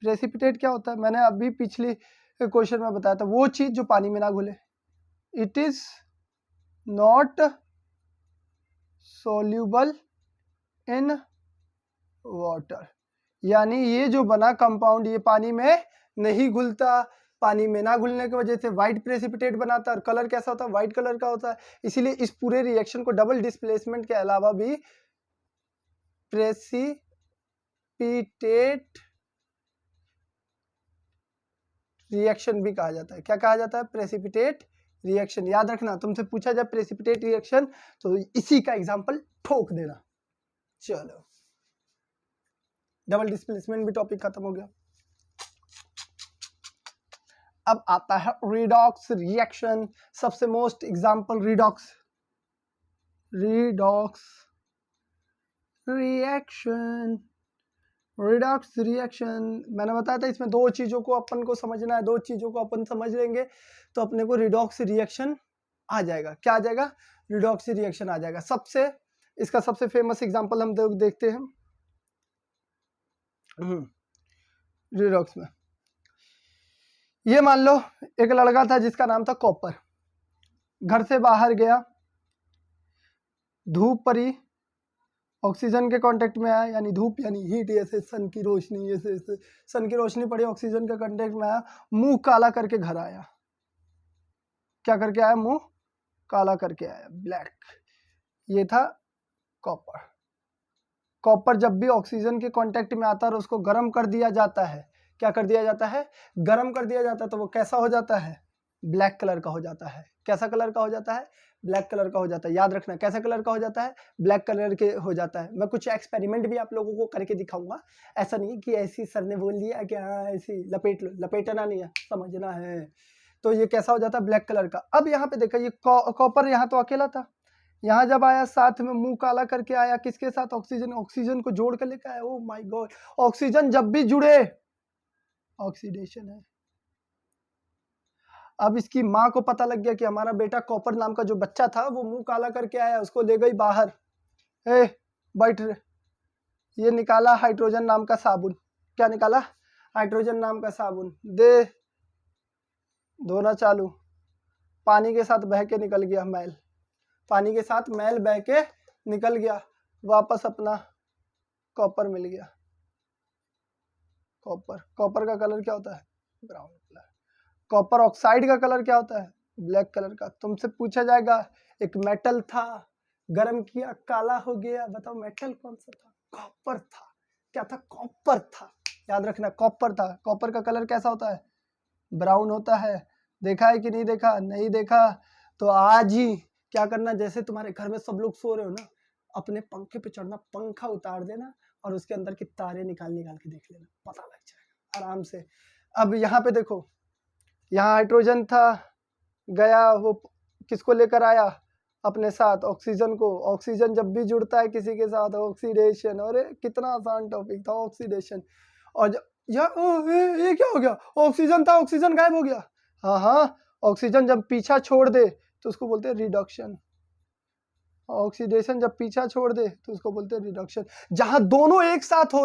प्रेसिपिटेट क्या होता है? मैंने अभी पिछले क्वेश्चन में बताया था, वो चीज जो पानी में ना घुले। It is not soluble in water, यानी ये जो बना कंपाउंड ये पानी में नहीं घुलता। पानी में ना घुलने की वजह से व्हाइट प्रेसिपिटेट बनाता है, और कलर कैसा होता है? व्हाइट कलर का होता है। इसीलिए इस पूरे रिएक्शन को डबल डिस्प्लेसमेंट के अलावा भी प्रेसिपिटेट रिएक्शन भी कहा जाता है। क्या कहा जाता है? Precipitate reaction. याद रखना, तुमसे पूछा जाए प्रेसिपिटेट रिएक्शन तो इसी का एग्जांपल ठोक देना। चलो डबल डिस्प्लेसमेंट भी टॉपिक खत्म हो गया। अब आता है रिडॉक्स रिएक्शन, सबसे most example redox reaction. Redox reaction मैंने बताया था इसमें दो चीजों को अपन को समझना है, दो चीजों को अपन समझ लेंगे तो अपने को रिडॉक्स रिएक्शन आ जाएगा। क्या आ जाएगा? रिडॉक्स रिएक्शन आ जाएगा। इसका सबसे फेमस एग्जांपल हम देखते हैं रिडॉक्स में। ये मान लो एक लड़का था जिसका नाम था कॉपर, घर से बाहर गया, धूप पड़ी, ऑक्सीजन के कांटेक्ट में आया, यानी धूप यानी हीट, ऐसे सन की रोशनी, ऐसे सन की रोशनी पड़ी, ऑक्सीजन के कांटेक्ट में आया, मुंह काला करके घर आया। क्या करके आया? मुंह काला करके आया, ब्लैक। ये था कॉपर। कॉपर जब भी ऑक्सीजन के कांटेक्ट में आता है और उसको गर्म कर दिया जाता है, क्या कर दिया जाता है? गर्म कर दिया जाता है, तो वो कैसा हो जाता है? ब्लैक कलर का हो जाता है। कैसा कलर का हो जाता है? ब्लैक कलर का हो जाता है। याद रखना, कैसा कलर का हो जाता है? ब्लैक कलर के हो जाता है। मैं कुछ एक्सपेरिमेंट भी आप लोगों को करके दिखाऊंगा। ऐसा नहीं कि ऐसी सर ने बोल दिया कि हाँ ऐसी लपेट लो, लपेटना नहीं है, समझना है। तो ये कैसा हो जाता है? ब्लैक कलर का। अब यहाँ पे देखा, ये कॉपर यहाँ तो अकेला था, यहाँ जब आया साथ में मुंह काला करके आया, किसके साथ? ऑक्सीजन को जोड़ कर लेकर आया। ओ माय गॉड, ऑक्सीजन जब भी जुड़े ऑक्सीडेशन है। अब इसकी माँ को पता लग गया कि हमारा बेटा कॉपर नाम का जो बच्चा था वो मुंह काला करके आया, उसको ले गई बाहर। ए बैठ रे, ये निकाला हाइड्रोजन नाम का साबुन। क्या निकाला? हाइड्रोजन नाम का साबुन। दे, धोना चालू, पानी के साथ बह के निकल गया मैल, पानी के साथ मैल बह के निकल गया, वापस अपना कॉपर मिल गया। कॉपर का कलर क्या होता है? Brown colour. कॉपर ऑक्साइड का कलर क्या होता है? ब्लैक कलर का। तुमसे पूछा जाएगा एक मेटल था, गर्म किया काला हो गया, बताओ मेटल कौन सा था? कॉपर था। क्या था? कॉपर था। याद रखना, कॉपर था। कॉपर का कलर कैसा होता है? ब्राउन होता है। देखा है कि नहीं देखा? नहीं देखा तो आज ही क्या करना, जैसे तुम्हारे घर में सब लोग सो रहे हो ना, अपने पंखे पे चढ़ना, पंखा उतार देना और उसके अंदर की तारे निकाल के देख लेना, पता लग जाएगा आराम से। अब यहाँ पे देखो, यहाँ हाइड्रोजन था, गया, वो किसको लेकर आया? अपने साथ ऑक्सीजन को। ऑक्सीजन जब भी जुड़ता है किसी के साथ, ऑक्सीडेशन। अरे कितना आसान टॉपिक था ऑक्सीडेशन। और ये क्या हो गया? ऑक्सीजन था, ऑक्सीजन गायब हो गया। हाँ, ऑक्सीजन जब पीछा छोड़ दे तो उसको बोलते हैं रिडक्शन। ऑक्सीडेशन जब पीछा छोड़ दे तो उसको बोलते हैं रिडक्शन। जहां दोनों एक साथ हो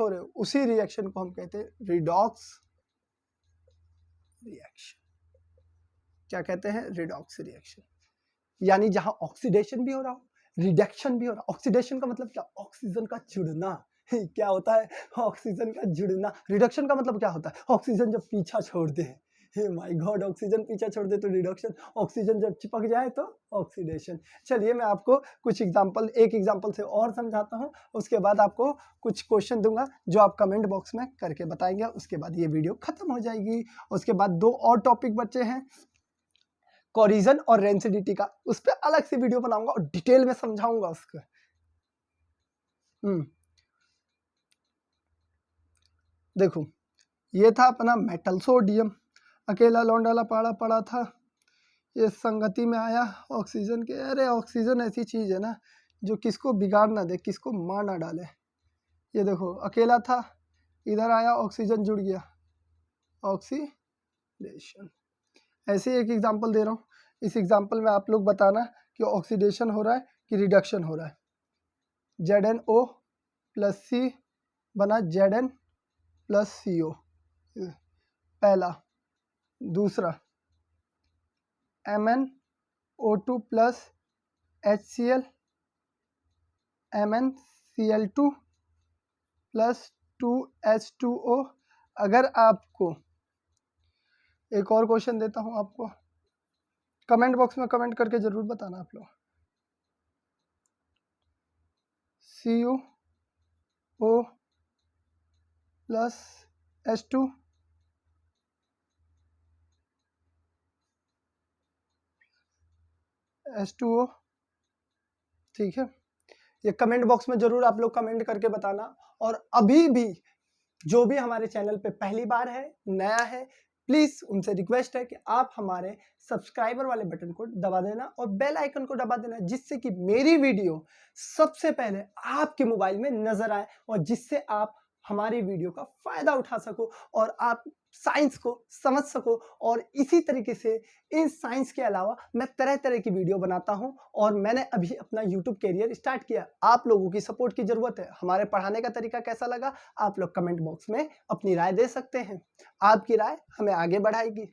रहे हो, उसी रिएक्शन को हम कहते हैं रिडॉक्स रिएक्शन। क्या कहते हैं? Redox reaction. यानी जहां ऑक्सीडेशन भी हो रहा हो, रिडक्शन भी हो रहा। ऑक्सीडेशन का मतलब क्या? ऑक्सीजन का जुड़ना। क्या होता है? ऑक्सीजन का जुड़ना। रिडक्शन का मतलब क्या होता है? ऑक्सीजन जब पीछा छोड़ दे। हे माय गॉड, ऑक्सीजन पीछा छोड़ दे तो रिडक्शन, ऑक्सीजन जब चिपक जाए तो ऑक्सीडेशन। चलिए मैं आपको कुछ एक एग्जांपल से और समझाता हूं, उसके बाद आपको कुछ क्वेश्चन दूंगा जो आप कमेंट बॉक्स में करके बताएंगे। उसके बाद ये वीडियो खत्म हो जाएगी। उसके बाद दो और टॉपिक बचे हैं, कोरिजन और रेंसिडिटी का, उस पर अलग से वीडियो बनाऊंगा और डिटेल में समझाऊंगा उसको। देखो, ये था अपना मेटल सोडियम, अकेला लौंडाला पाड़ा पड़ा था, ये संगति में आया ऑक्सीजन के। अरे ऑक्सीजन ऐसी चीज है ना जो किसको बिगाड़ ना दे, किसको मार ना डाले। ये देखो अकेला था, इधर आया, ऑक्सीजन जुड़ गया, ऑक्सीडेशन। ऐसे एक एग्जांपल दे रहा हूँ, इस एग्जांपल में आप लोग बताना कि ऑक्सीडेशन हो रहा है कि रिडक्शन हो रहा है। ZnO प्लस C बना Zn प्लस CO, पहला। दूसरा MnO2 plus HCl MnCl2 plus 2H2O। अगर आपको एक और क्वेश्चन देता हूं, आपको कमेंट बॉक्स में कमेंट करके जरूर बताना आप लोग। CuO प्लस H2 H2O, ठीक है। ये कमेंट बॉक्स में जरूर आप लोग कमेंट करके बताना। और अभी भी जो भी हमारे चैनल पे पहली बार है, नया है, प्लीज़ उनसे रिक्वेस्ट है कि आप हमारे सब्सक्राइबर वाले बटन को दबा देना और बेल आइकन को दबा देना, जिससे कि मेरी वीडियो सबसे पहले आपके मोबाइल में नज़र आए और जिससे आप हमारी वीडियो का फ़ायदा उठा सको और आप साइंस को समझ सको। और इसी तरीके से इन साइंस के अलावा मैं तरह तरह की वीडियो बनाता हूं और मैंने अभी अपना यूट्यूब कैरियर स्टार्ट किया। आप लोगों की सपोर्ट की ज़रूरत है। हमारे पढ़ाने का तरीका कैसा लगा आप लोग कमेंट बॉक्स में अपनी राय दे सकते हैं। आपकी राय हमें आगे बढ़ाएगी।